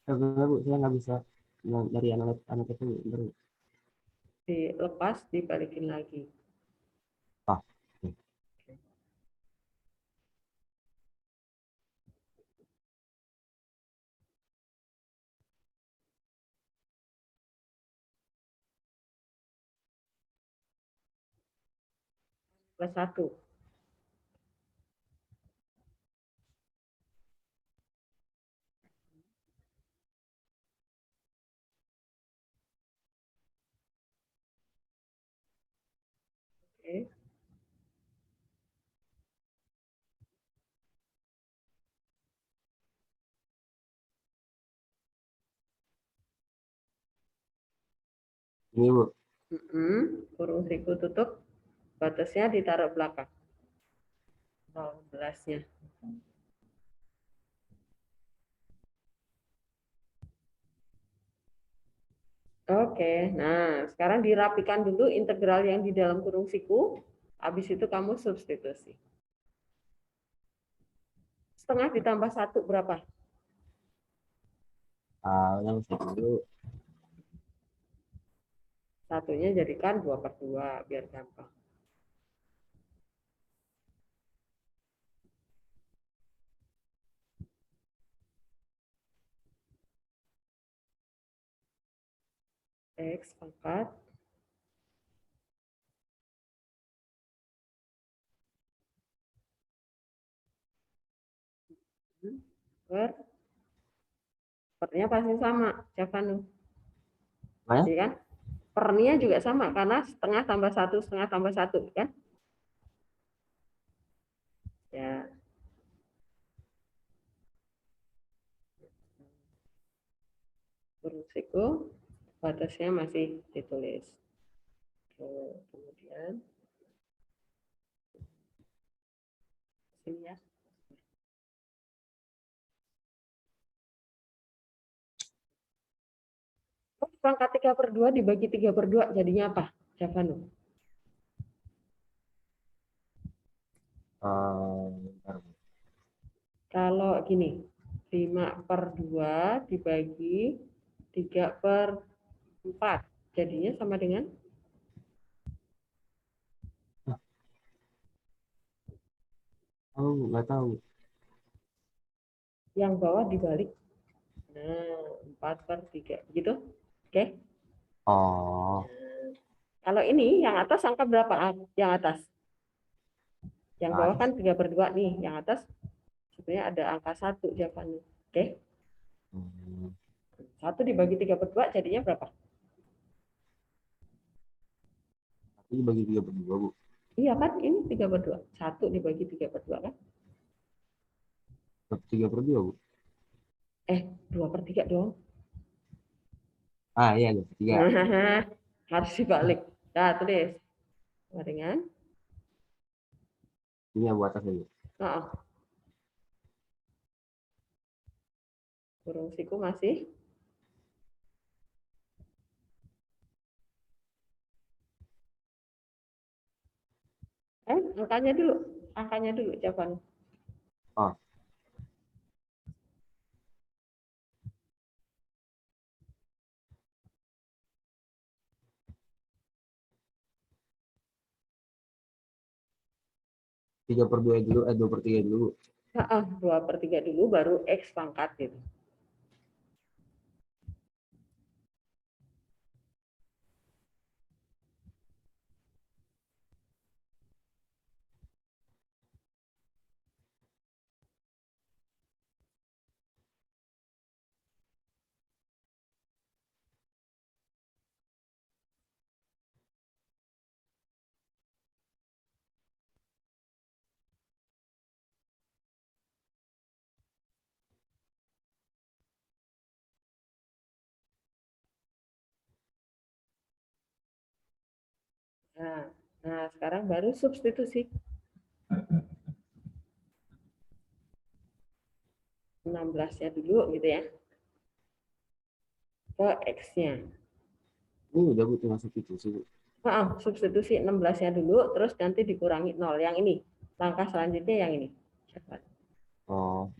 sebenarnya, Bu, saya nggak bisa dari anak itu, Bu. Bentar, Bu. Dilepas, dibalikin lagi. Ah, oke. Plus 1. Oke. Ini, Bu. Kurung siku tutup, batasnya ditaruh belakang. 0,11-nya. Oke, nah sekarang dirapikan dulu integral yang di dalam kurung siku, habis itu kamu substitusi. Setengah ditambah 1 berapa? Yang satu dulu. Satunya jadikan 2/2, biar gampang. X pangkat per pernya pasti sama, Javanu. Mana? Iya kan? Pernya juga sama karena setengah tambah 1, setengah tambah 1 kan? Ya. Kurung siku batasnya masih ditulis. Kemudian sini ya. Pangkat 3/2 dibagi 3/2 jadinya apa, Javanu? Bentar, Bu. Kalau gini, 5/2 dibagi 3/4 jadinya sama dengan Nggak tahu. yang bawah dibalik. Nah, 4/3 gitu. Oke. Oh, Kalau ini yang atas angka berapa? Yang atas. Yang bawah atas. kan 3/2 nih, yang atas sebenarnya ada angka 1 jawabannya. Oke. Hmm, 1 dibagi 3/2 jadinya berapa? Ini bagi 3/2, Bu. Iya kan, ini 3/2. 1 dibagi 3/2 kan? 3/2, Bu. 2/3 dong. Iya, 3. Harus dibalik. Nah, tulis. Ringan. Ini yang buat atas, Bu. Kurung siku masih. Angkanya dulu. angkanya dulu jawaban. Oh. Tiga per dua dulu, 2/3 dulu. 2/3 dulu baru X pangkat gitu. Nah, sekarang baru substitusi. 16-nya dulu gitu ya. Ke X-nya. Ini udah Bu, tinggal substitusi Bu. Substitusi 16-nya dulu, terus nanti dikurangi 0. Yang ini. Langkah selanjutnya yang ini. Oh.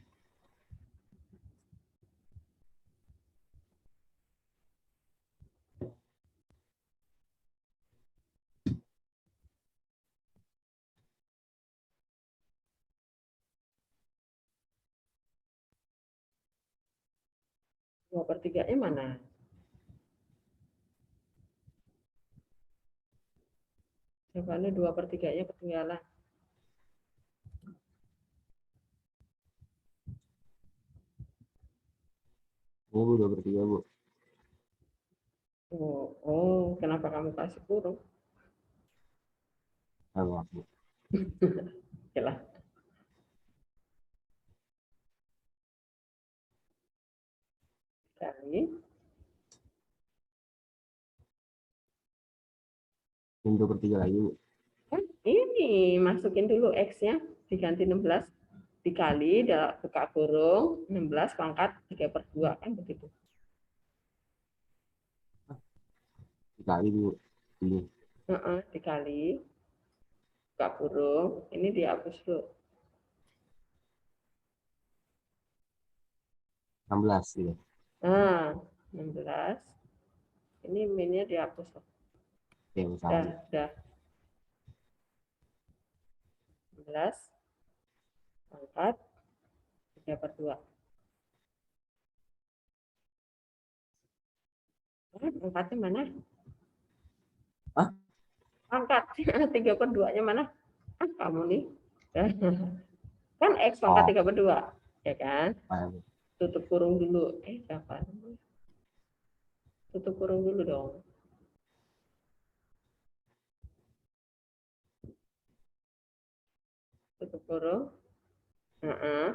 Dua per tiganya mana? Jawabannya 2/3-nya ketinggalan. Ini Bu, 2/3 Bu. Kenapa kamu kasih kurung? Maaf Bu. Jelas. Kali. Ini 2/3 lagi Bu. Ini masukin dulu X-nya, diganti 16, dikali, buka kurung, 16 pangkat 3/2, kan begitu. Dikali Bu. Ini. Dikali, buka kurung, ini dihapus dulu. 16 gitu. 16. Ini minnya dihapus. Oke, misalnya. Dah. 16 pangkat 3/2. Pangkatnya mana? Hah? Pangkat 3/2-nya mana? Kamu nih. Kan X pangkat 3/2, ya kan? Tutup kurung dulu. Kapan? Tutup kurung dulu dong. Tutup kurung.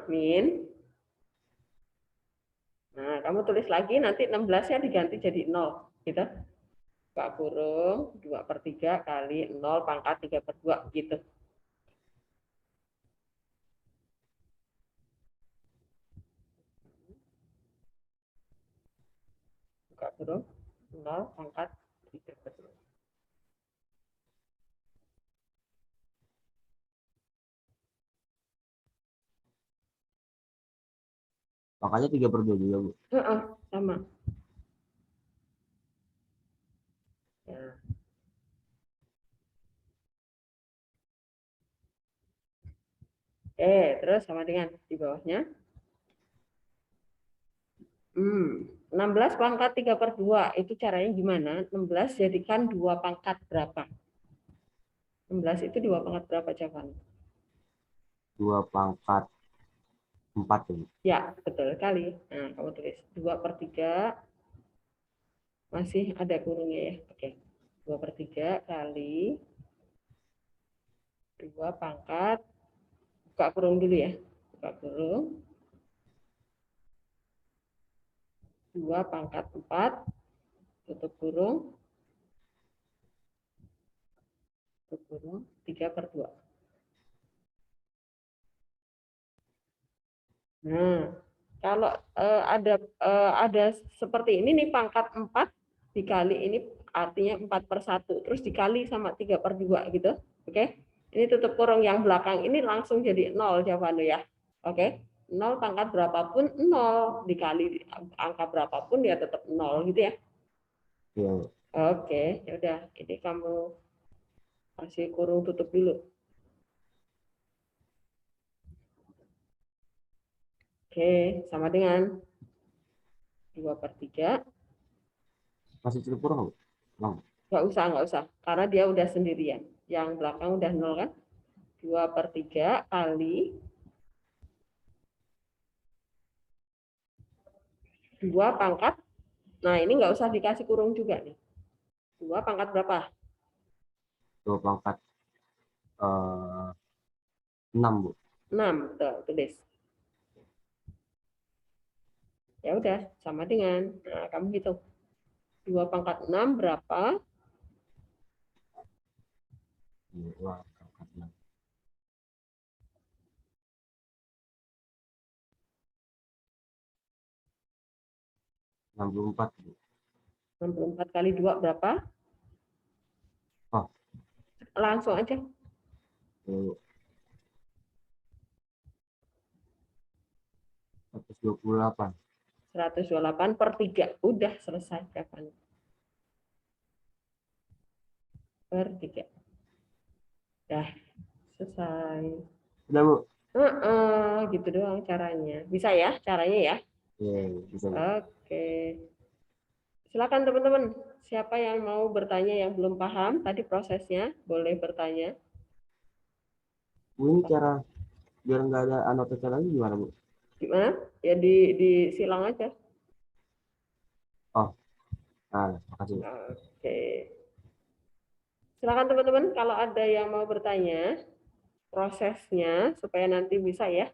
Min. Nah, kamu tulis lagi, nanti 16-nya diganti jadi 0. Gitu. Buka kurung, 2/3 kali 0 pangkat 3/2. Gitu. Buka kurung, 0 pangkat 3/2. Makanya 3/2 juga Bu. Sama. Ya. Terus sama dengan di bawahnya. 16 pangkat 3/2. Itu caranya gimana? 16 jadikan 2 pangkat berapa? 16 itu 2 pangkat berapa jawabannya? 2 pangkat 4 ya. Ya, betul sekali. Nah, kamu tulis 2/3. Masih ada kurungnya ya. Oke. 2/3 kali 2 pangkat. Buka kurung dulu ya. Buka kurung. 2 pangkat 4. Tutup kurung. Tutup kurung. 3/2. Nah, kalau ada seperti ini nih, pangkat 4 dikali ini artinya 4/1, terus dikali sama 3/2 gitu. Oke. Ini tutup kurung yang belakang ini langsung jadi 0 jawabannya ya. Oke. 0 pangkat berapapun 0 dikali angka berapapun ya tetap 0 gitu ya. Iya. Oke, ya udah. Ini kamu kasih kurung tutup dulu. Oke, sama dengan 2/3. Masih tutup kurung, Bu? Bang. Nggak usah. Karena dia udah sendirian. Yang belakang udah 0 kan. 2/3 kali 2 pangkat. Nah, ini nggak usah dikasih kurung juga nih. 2 pangkat berapa? 2 pangkat 6, Bu. 6. Tulis. Ya udah, sama dengan. Nah, kamu hitung. 2 pangkat 6 berapa? 2 pangkat 6. 64, Bu. 64 kali 2 berapa? Oh. Langsung aja. Bu. 128. 128/3. Udah selesai jawabannya. Per 3. Dah, selesai. Udah, Bu. Gitu doang caranya. Bisa ya caranya ya? Iya, bisa, Bu. Oke. Silakan teman-teman. Siapa yang mau bertanya yang belum paham tadi prosesnya, boleh bertanya. Bu, ini cara biar nggak ada anotasi lagi gimana, Bu? Gimana? Ya disilang aja. Oh, nah, makasih, Bu. Oke. Silakan teman-teman kalau ada yang mau bertanya prosesnya supaya nanti bisa ya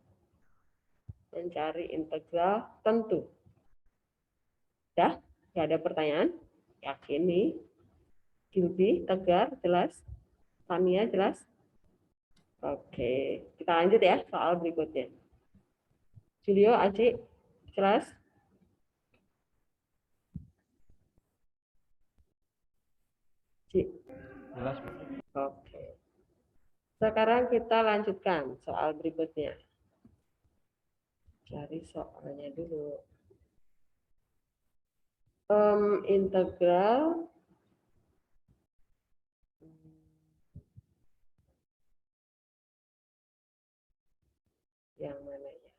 mencari integral tentu. Dah? Nggak ada pertanyaan? Yakin nih? Gilby, Tegar, jelas? Tania, jelas? Oke, kita lanjut ya soal berikutnya. Julio, Aji, jelas? Ji. Jelas, Bu. Oke. Sekarang kita lanjutkan soal berikutnya. Cari soalnya dulu. Integral yang mana ya?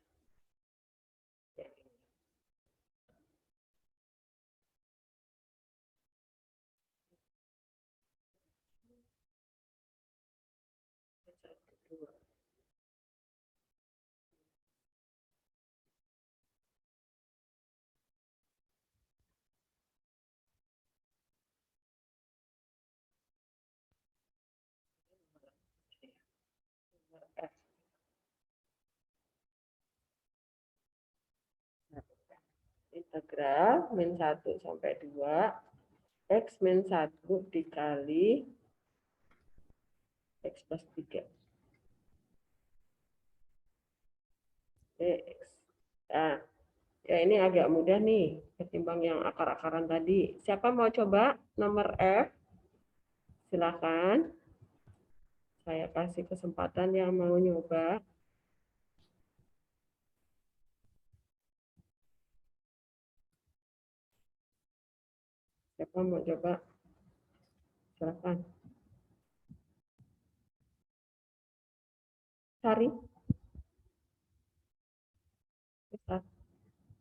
Yang ini. Satu, dua. F. Integral min 1 sampai 2 X min 1 dikali X plus 3 X. Nah, ya ini agak mudah nih ketimbang yang akar-akaran tadi. Siapa mau coba nomor F? Silakan. Saya kasih kesempatan yang mau nyoba. Siapa mau coba? Silakan. Cari.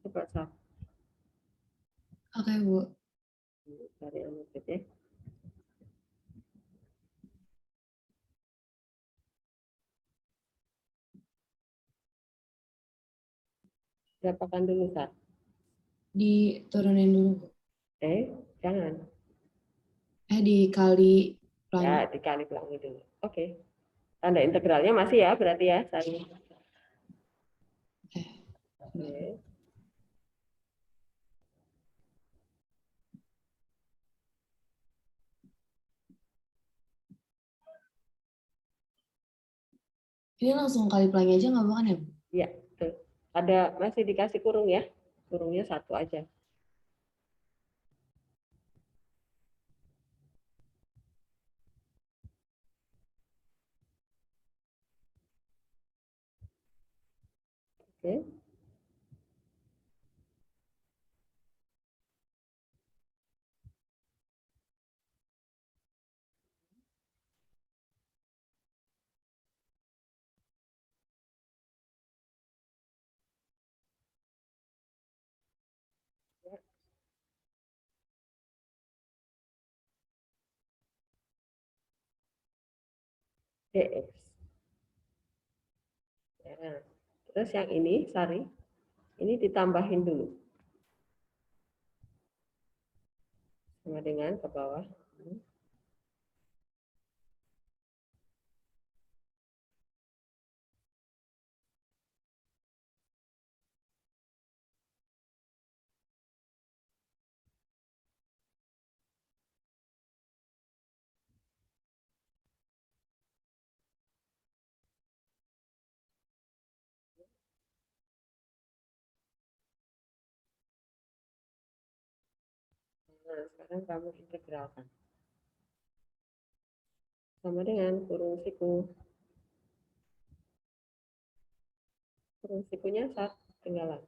Coba Sar. Oke, Bu. Cari anu ya. Siapakan dulu Sar. Diturunin dulu, Bu. Jangan. Dikali Ya, pelangi. dikali pelangi dulu. Oke. Tanda integralnya masih ya, berarti ya, Sari. Oke. Ini langsung kali pelangi aja nggak bukan ya, Bu? Iya, betul. Ada masih dikasih kurung ya. Kurungnya 1 aja. Oke. dx. Nah, terus yang ini, Sari, ini ditambahin dulu. Sama dengan ke bawah. Nah, sekarang kamu integralkan. Sama dengan kurung siku. Kurung sikunya saat tinggalan.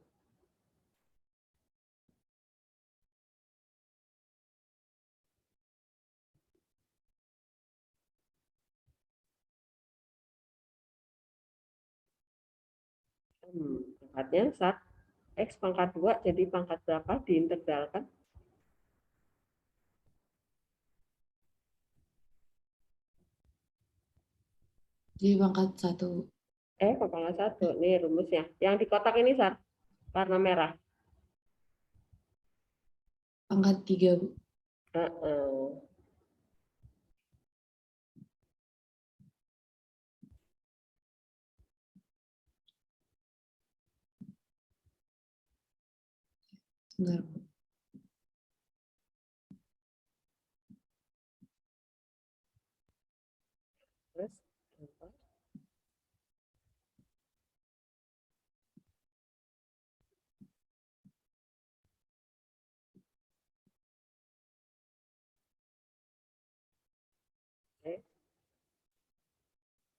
Pangkatnya saat X pangkat 2 jadi pangkat berapa diintegralkan? Jadi pangkat 1. Kok pangkat 1. Nih rumusnya. Yang di kotak ini, Sar, warna merah. Pangkat 3, Bu. Sebentar, Bu. Terus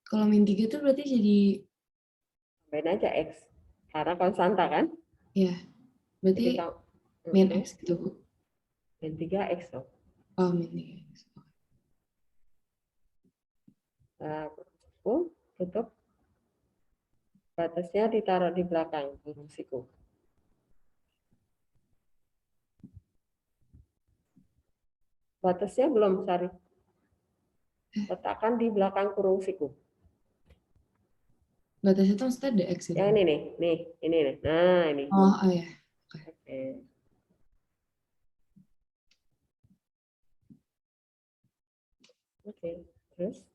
Kalau min 3 itu berarti jadi, tambahin aja X. Karena konstanta kan? ya, berarti Jadi kamu min X gitu, Bu. min 3X dong. Oh, min 3X. Nah, tutup. Batasnya ditaruh di belakang kurung siku. Batasnya belum, Sari. Letakkan di belakang kurung siku. Batasnya itu maksudnya ada X gitu. Yang ini nih, ini nih. Nah, ini. Oh ya. Oke. Oke, terus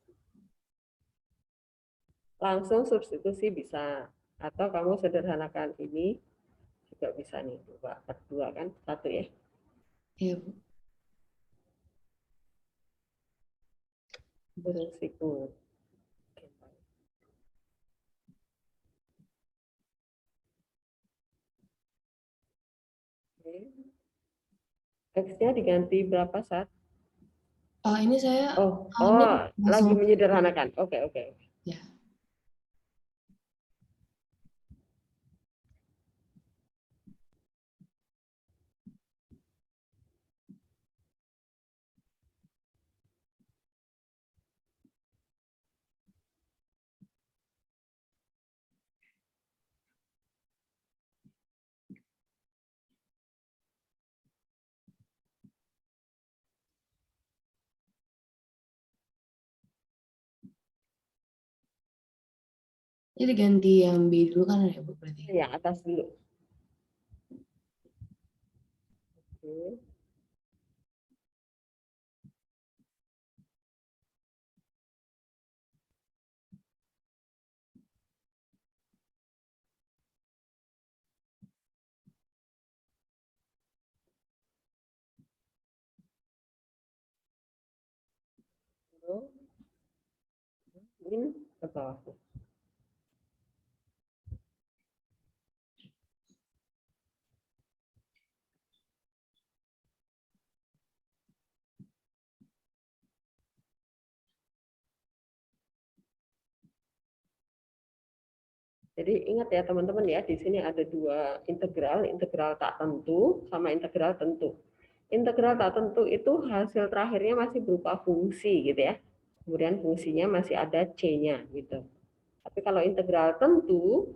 langsung substitusi bisa, atau kamu sederhanakan ini juga bisa nih, 2/2 kan, 1 ya. Iya, Bu. Kurung siku. X-nya diganti berapa saat? Oh, ini saya Ini lagi langsung menyederhanakan. Oke. ya. Jadi ganti yang B dulu kan ya, Bu, berarti. Ya, atas dulu. Oke. Min ke bawah. Jadi ingat ya teman-teman ya, di sini ada dua integral, integral tak tentu sama integral tentu. Integral tak tentu itu hasil terakhirnya masih berupa fungsi gitu ya. Kemudian fungsinya masih ada C-nya gitu. Tapi kalau integral tentu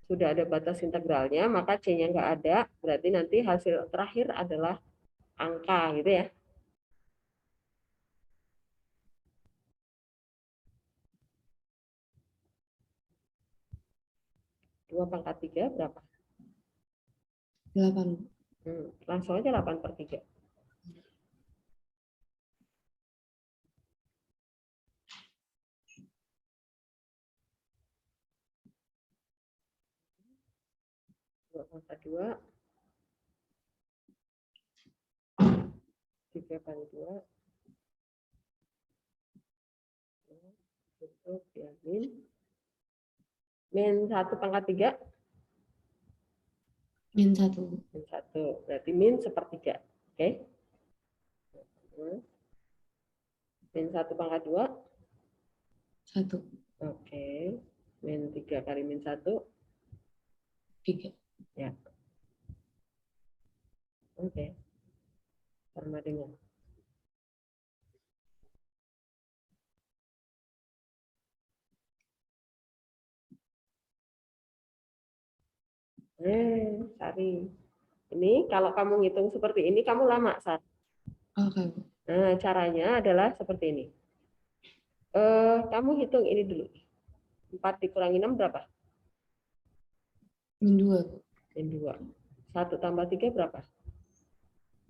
sudah ada batas integralnya, maka C-nya nggak ada, berarti nanti hasil terakhir adalah angka gitu ya. Dua pangkat 3 berapa? 8. Langsung aja 8/3. Dua pangkat 2. 3/2. Untuk ya min 1/3. Min 1. Min 1. Berarti min 1/3. Oke. Min 1/2. 1. Oke. Min 3 kali min 1. 3. Ya. Oke. Sama dengan. Sari. Ini kalau kamu ngitung seperti ini, kamu lama, Sar. Oke, Bu. Nah, caranya adalah seperti ini. Kamu hitung ini dulu. 4 dikurangi 6 berapa? Min 2, Bu. Min 2. 1 tambah 3 berapa?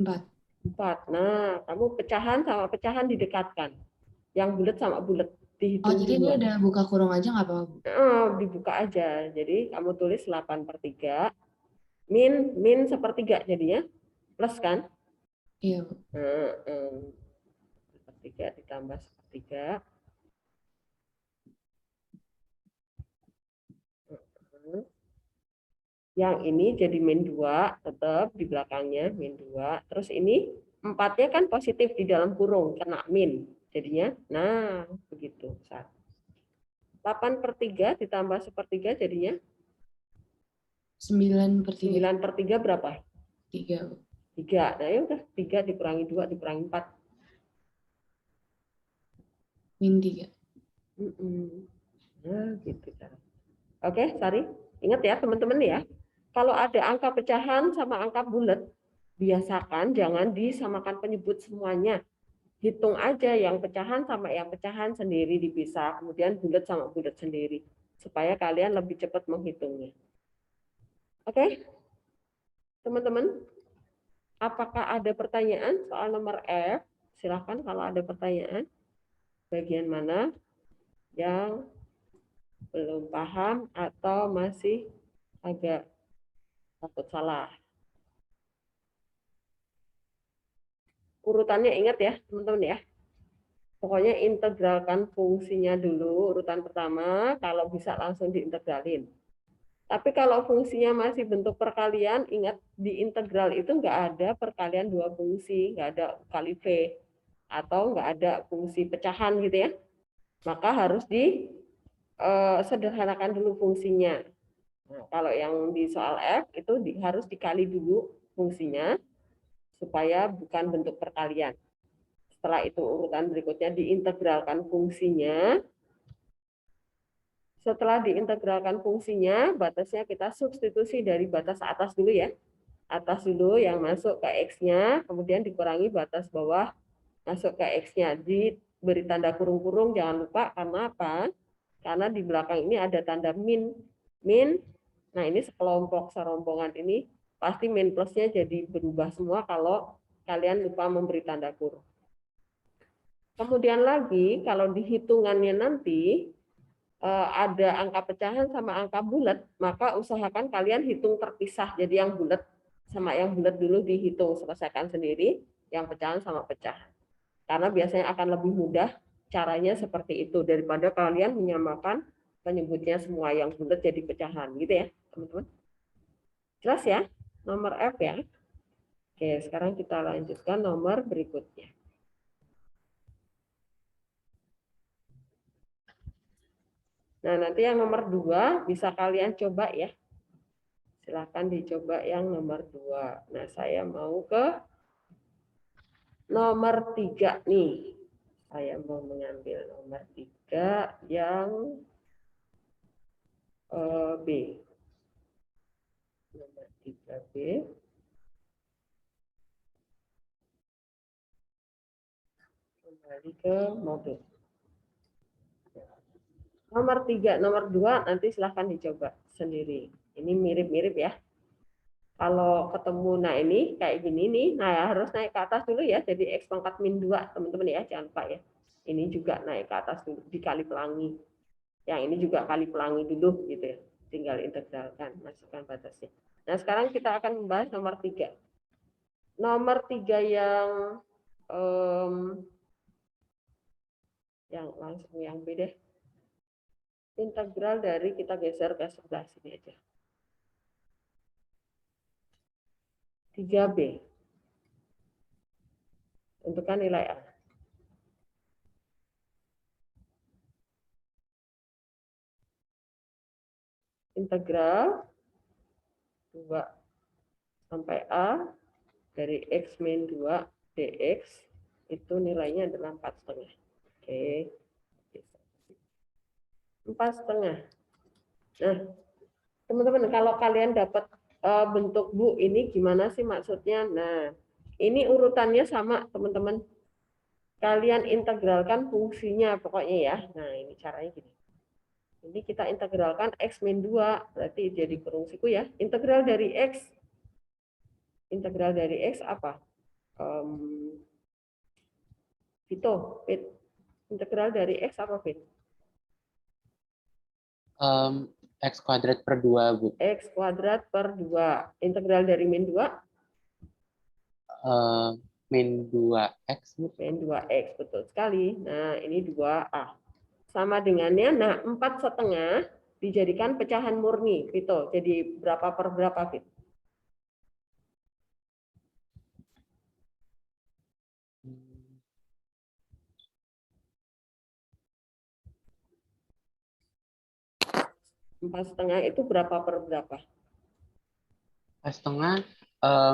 4. 4. Nah, kamu pecahan sama pecahan didekatkan. Yang bulat sama bulat. Oh, Dihitung jadi ini duluan. udah buka kurung aja nggak apa-apa, Bu? Dibuka aja. Jadi kamu tulis 8/3. Min 1/3 jadinya. Plus kan? Iya, Bu. 1/3 ditambah 1/3. Yang ini jadi min 2, tetap di belakangnya min 2. Terus ini 4-nya kan positif di dalam kurung, kena min. Jadinya, nah begitu. 8/3 ditambah 1/3 jadinya 9/3. 9/3 berapa? 3, Bu. 3. Nah ya udah, 3 dikurangi 2 dikurangi 4. Min 3. Nah gitu cara. Oke, Sari. Ingat ya teman-teman ya. Kalau ada angka pecahan sama angka bulat, biasakan jangan disamakan penyebut semuanya. Hitung aja yang pecahan sama yang pecahan sendiri dipisah, kemudian bulat sama bulat sendiri, supaya kalian lebih cepat menghitungnya. Oke, teman-teman, apakah ada pertanyaan soal nomor F? Silahkan kalau ada pertanyaan. Bagian mana yang belum paham atau masih agak takut salah? Urutannya ingat ya, teman-teman ya. Pokoknya integralkan fungsinya dulu, urutan pertama, kalau bisa langsung diintegralin. Tapi kalau fungsinya masih bentuk perkalian, ingat di integral itu nggak ada perkalian dua fungsi, nggak ada kali V, atau nggak ada fungsi pecahan gitu ya. Maka harus disederhanakan dulu fungsinya. Nah, kalau yang di soal F itu harus dikali dulu fungsinya, supaya bukan bentuk perkalian. Setelah itu urutan berikutnya diintegralkan fungsinya. Setelah diintegralkan fungsinya, batasnya kita substitusi dari batas atas dulu ya. Atas dulu yang masuk ke X-nya, kemudian dikurangi batas bawah masuk ke X-nya. Diberi tanda kurung-kurung, jangan lupa. Karena apa? Karena di belakang ini ada tanda min. Min, nah ini sekelompok serombongan ini, pasti min plusnya jadi berubah semua kalau kalian lupa memberi tanda kurung. Kemudian lagi, kalau di hitungannya nanti ada angka pecahan sama angka bulat, maka usahakan kalian hitung terpisah. Jadi yang bulat sama yang bulat dulu dihitung, selesaikan sendiri, yang pecahan sama pecahan. Karena biasanya akan lebih mudah caranya seperti itu daripada kalian menyamakan penyebutnya semua yang bulat jadi pecahan, gitu ya, teman-teman. Jelas ya? Nomor F ya. Oke, sekarang kita lanjutkan nomor berikutnya. Nah, nanti yang nomor 2 bisa kalian coba ya. Silahkan dicoba yang nomor 2. Nah, saya mau ke nomor 3 nih. Saya mau mengambil nomor 3 yang B. Nomor 3B. Kembali ke modul. Nomor 3, nomor 2 nanti silahkan dicoba sendiri. Ini mirip-mirip ya. Kalau ketemu, nah ini kayak gini nih, nah harus naik ke atas dulu ya, jadi X pangkat min 2, teman-teman ya, jangan lupa ya. Ini juga naik ke atas dulu, dikali pelangi. Yang ini juga kali pelangi dulu, gitu ya. Tinggal integralkan, masukkan batasnya. Nah sekarang kita akan membahas nomor 3. Nomor 3 yang langsung yang B deh. Integral dari, kita geser ke sebelah sini aja. 3B. Tentukan nilai A. Integral 2 sampai A dari X min 2 dx itu nilainya adalah 4,5. Oke. 4,5. Nah, teman-teman, kalau kalian dapat bentuk Bu ini gimana sih maksudnya? Nah, ini urutannya sama, teman-teman. Kalian integralkan fungsinya pokoknya ya. Nah, ini caranya gini. Ini kita integralkan X min 2, berarti jadi kurung siku ya. Integral dari X. Integral dari X apa? Vito, Fit. Integral dari X apa, Fit? X kuadrat per 2, Bu. X kuadrat per 2. Integral dari min 2? Min 2X, Bu. Min 2X, betul sekali. Nah, ini 2A. Sama dengannya, nah 4,5 dijadikan pecahan murni, Vito. Jadi berapa per berapa, Fit? Empat setengah itu berapa per berapa? 4,5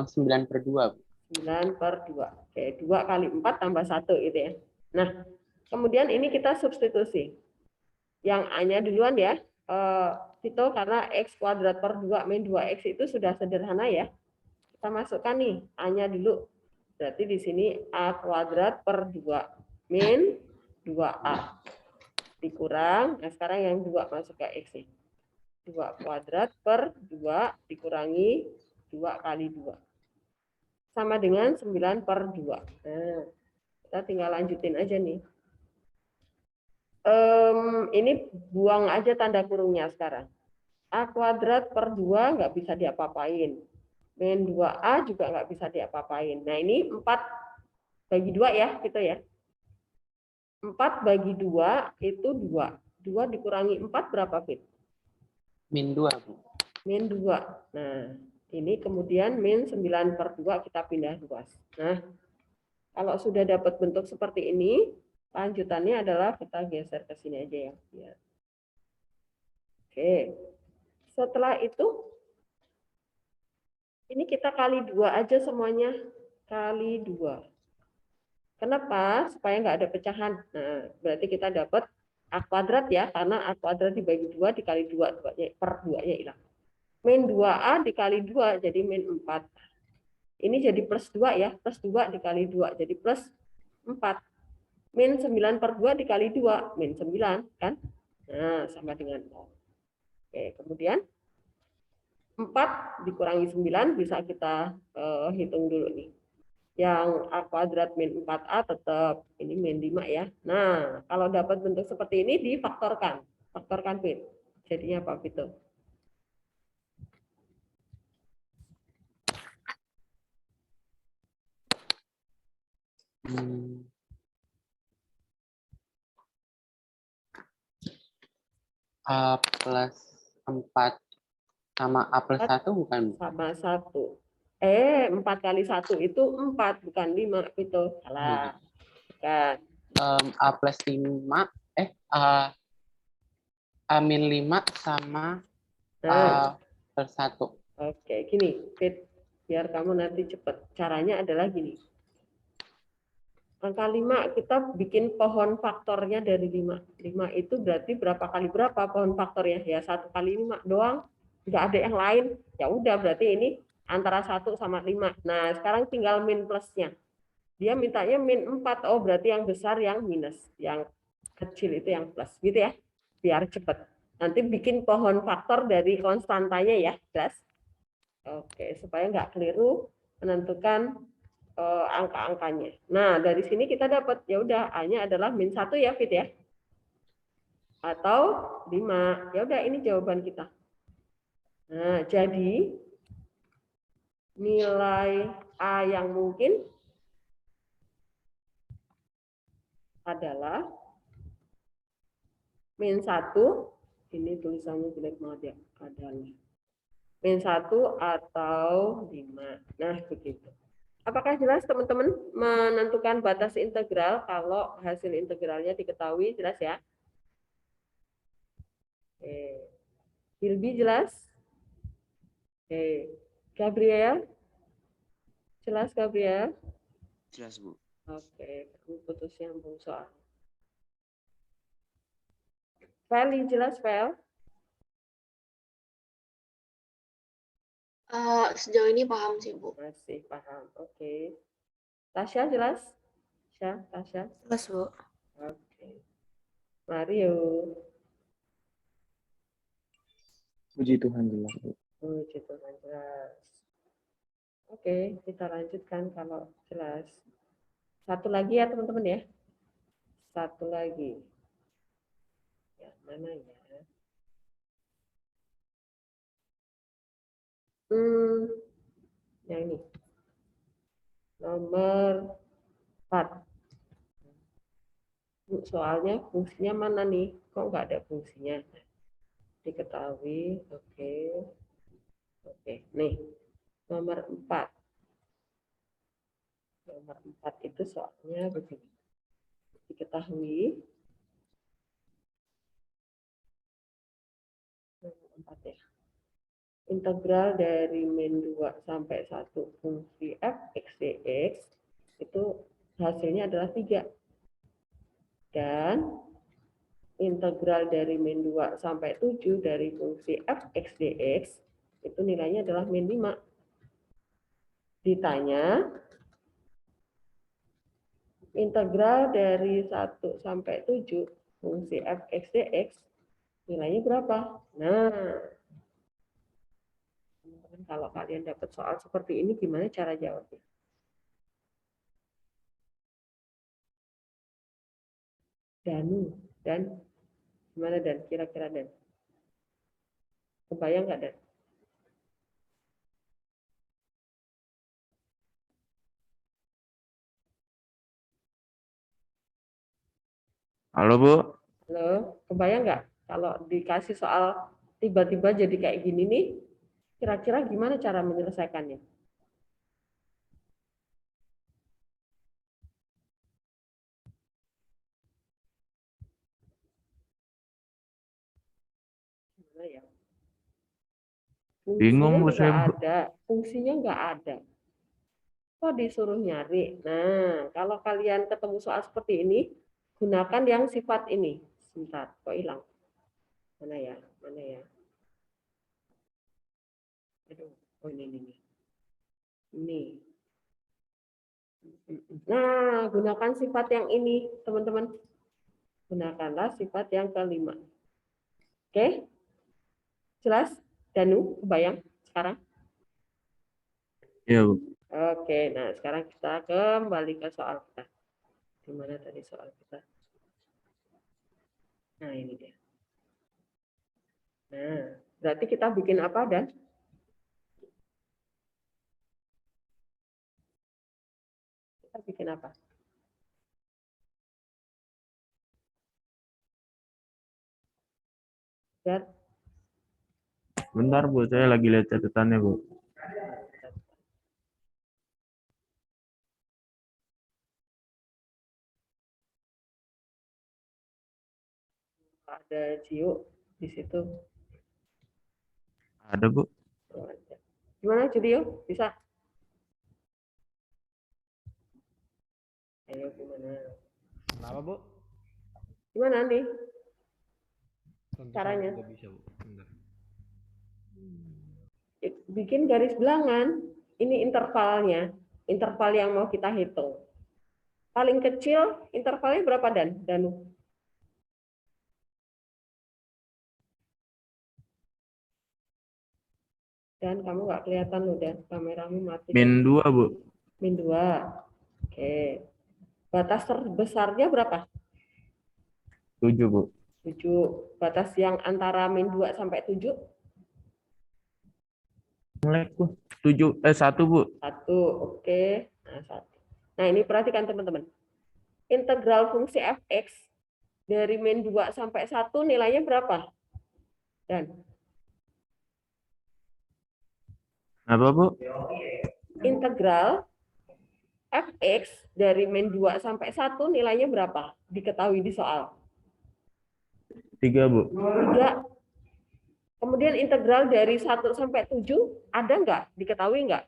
9 per 2, Bu. 9 per 2. Oke, 2 kali 4 tambah 1 gitu ya. Nah, kemudian ini kita substitusi. Yang A-nya duluan ya. Vito, karena X kuadrat per 2 min 2X itu sudah sederhana ya. Kita masukkan nih A-nya dulu. Berarti di sini A kuadrat per 2 min 2A. Dikurang, nah sekarang yang 2 masuk ke X nih. 2 kuadrat per 2 dikurangi 2 kali 2. Sama dengan 9 per 2. Nah, kita tinggal lanjutin aja nih. Ini buang aja tanda kurungnya sekarang. A kuadrat per 2 nggak bisa diapa-apain. Min 2A juga nggak bisa diapa-apain. Nah, ini 4 bagi 2 ya, gitu ya. 4 bagi 2 itu 2. 2 dikurangi 4 berapa, Fit? Min 2, Bu. Min 2. Nah, ini kemudian min 9 per 2 kita pindah luas. Nah, kalau sudah dapat bentuk seperti ini, lanjutannya adalah kita geser ke sini aja ya. Oke. Setelah itu, ini kita kali 2 aja semuanya. Kali 2. Kenapa? Supaya nggak ada pecahan. Nah, berarti kita dapat A kuadrat ya, karena A kuadrat dibagi 2 dikali 2, per 2-nya hilang. Min 2A dikali 2, jadi min 4. Ini jadi plus 2 ya, plus 2 dikali 2, jadi plus 4. Min 9 per 2 dikali 2, min 9, kan? Nah, sama dengan 0. Oke, kemudian 4 dikurangi 9, bisa kita hitung dulu nih. Yang A kuadrat min 4A tetap, ini min 5 ya. Nah, kalau dapat bentuk seperti ini, difaktorkan. Faktorkan, Fit. Jadinya apa, Fit? A plus 4 sama A plus 1 bukan, Bu? Sama 1. 4 kali 1 itu 4, bukan 5. Itu salah. Bukan. A plus 5, A-5 sama Nah, A+1. oke, gini, Fit, biar kamu nanti cepet. Caranya adalah gini. Angka 5 kita bikin pohon faktornya dari 5. 5 itu berarti berapa kali berapa pohon faktornya? Ya 1 kali 5 doang. Nggak ada yang lain. Ya udah berarti ini antara 1 sama 5. Nah, sekarang tinggal min plusnya. Dia mintanya min 4. Oh, berarti yang besar yang minus. Yang kecil itu yang plus. Gitu ya. Biar cepet. Nanti bikin pohon faktor dari konstantanya ya. Jelas? Oke, supaya nggak keliru menentukan angka-angkanya. Nah, dari sini kita dapat ya udah A-nya adalah -1 ya, Fit ya. Atau 5. Ya udah ini jawaban kita. Nah, jadi nilai A yang mungkin adalah -1. Ini tulisannya jelek banget ya. Adalah -1 atau 5. Nah, begitu. Apakah jelas teman-teman menentukan batas integral kalau hasil integralnya diketahui? Jelas ya? Oke. Hilbi jelas? Oke. Gabriel? Jelas Gabriel? Jelas, Bu. Oke, kamu putus nyambung soal. Feli jelas, Fel? Sejauh ini paham sih, Bu. Masih paham. Oke. Tasya jelas? Tasya? Jelas, Bu. Oke. Mario. Puji Tuhan jelas, Bu. Puji Tuhan jelas. Oke, kita lanjutkan kalau jelas. Satu lagi ya teman-teman ya. Satu lagi. Ya, mana ya? Yang ini. Nomor 4. Soalnya fungsinya mana nih? Kok nggak ada fungsinya? Diketahui. Oke. Oke, nih. Nomor 4. Nomor 4 itu soalnya begini. Diketahui. Nomor 4 ya. Integral dari min 2 sampai 1 fungsi f x dx itu hasilnya adalah 3. Dan integral dari min 2 sampai 7 dari fungsi f x dx itu nilainya adalah min 5. Ditanya integral dari 1 sampai 7 fungsi f x dx nilainya berapa? Nah, kalau kalian dapat soal seperti ini gimana cara jawabnya? Danu, dan gimana Dan? Kira-kira Dan? Kebayang nggak Dan? Halo, Bu. Halo, kebayang nggak kalau dikasih soal tiba-tiba jadi kayak gini nih, kira-kira gimana cara menyelesaikannya? Gimana ya? Bingung, Fungsinya Bu, nggak saya, Bu. ada, fungsinya nggak ada. Kok disuruh nyari? Nah, kalau kalian ketemu soal seperti ini, gunakan yang sifat ini. Sebentar, kok hilang? Mana ya? Mana ya? Aduh, oh ini. Ini. Nah, gunakan sifat yang ini, teman-teman. Gunakanlah sifat yang kelima. Oke? Jelas? Danu, kebayang sekarang? Iya, Bu. Oke, nah sekarang kita kembali ke soal kita. Di mana tadi soal kita? Nah, ini dia. Nah, berarti kita bikin apa, Dan? Kita bikin apa? Biar Bentar, Bu. Saya lagi lihat catatannya, Bu. ada Gio. di situ. Ada, Bu. Oh, ada. Gimana Judio? Bisa? Ayo gimana? Kenapa, Bu? Gimana nih Tentu caranya? saja bisa, Bu. Bentar. Bikin garis bilangan. Ini intervalnya. Interval yang mau kita hitung. Paling kecil intervalnya berapa, Danu? Dan kamu nggak kelihatan loh, Dan. Kameramu mati. Min 2, Bu. Min 2. Oke. Batas terbesarnya berapa? 7, Bu. 7. Batas yang antara min 2 sampai 7? Melek, Bu. 1, Bu. 1. Oke. Nah, 1. Nah, ini perhatikan teman-teman. Integral fungsi fx dari min 2 sampai 1 nilainya berapa? Dan Apa, Bu? integral fx dari min 2 sampai 1 nilainya berapa? Diketahui di soal. 3, Bu. 3. Kemudian integral dari 1 sampai 7 ada nggak? Diketahui nggak?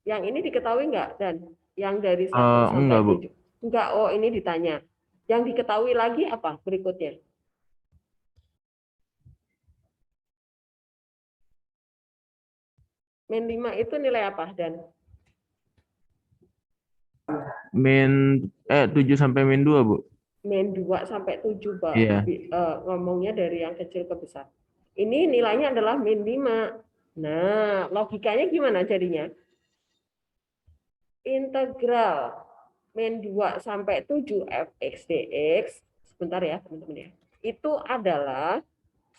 Yang ini diketahui nggak? Dan yang dari 1 sampai Enggak, Bu. 7? Enggak. Oh, ini ditanya. Yang diketahui lagi apa berikutnya? Min 5 itu nilai apa, Dan? 7 sampai min 2, Bu. Min 2 sampai 7, Pak. Iya. Ngomongnya dari yang kecil ke besar. Ini nilainya adalah min 5. Nah, logikanya gimana jadinya? Integral min 2 sampai 7 fx dx, sebentar ya teman-teman ya, itu adalah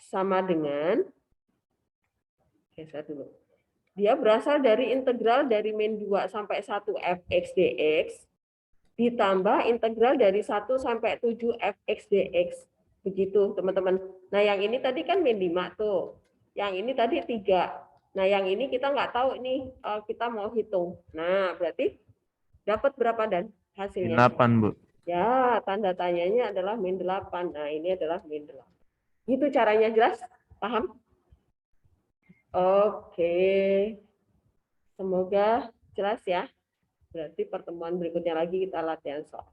sama dengan, geser dulu, dia berasal dari integral dari min 2 sampai 1 fx dx ditambah integral dari 1 sampai 7 fx dx. Begitu teman-teman. Nah yang ini tadi kan min 5 tuh, yang ini tadi 3. Nah yang ini kita nggak tahu ini, kita mau hitung. Nah berarti dapat berapa, Dan, hasilnya? Min 8, Bu. Ya, tanda tanyanya adalah min 8. Nah, ini adalah min 8. Itu caranya, jelas? Paham? Oke. Semoga jelas ya. Berarti pertemuan berikutnya lagi kita latihan soal.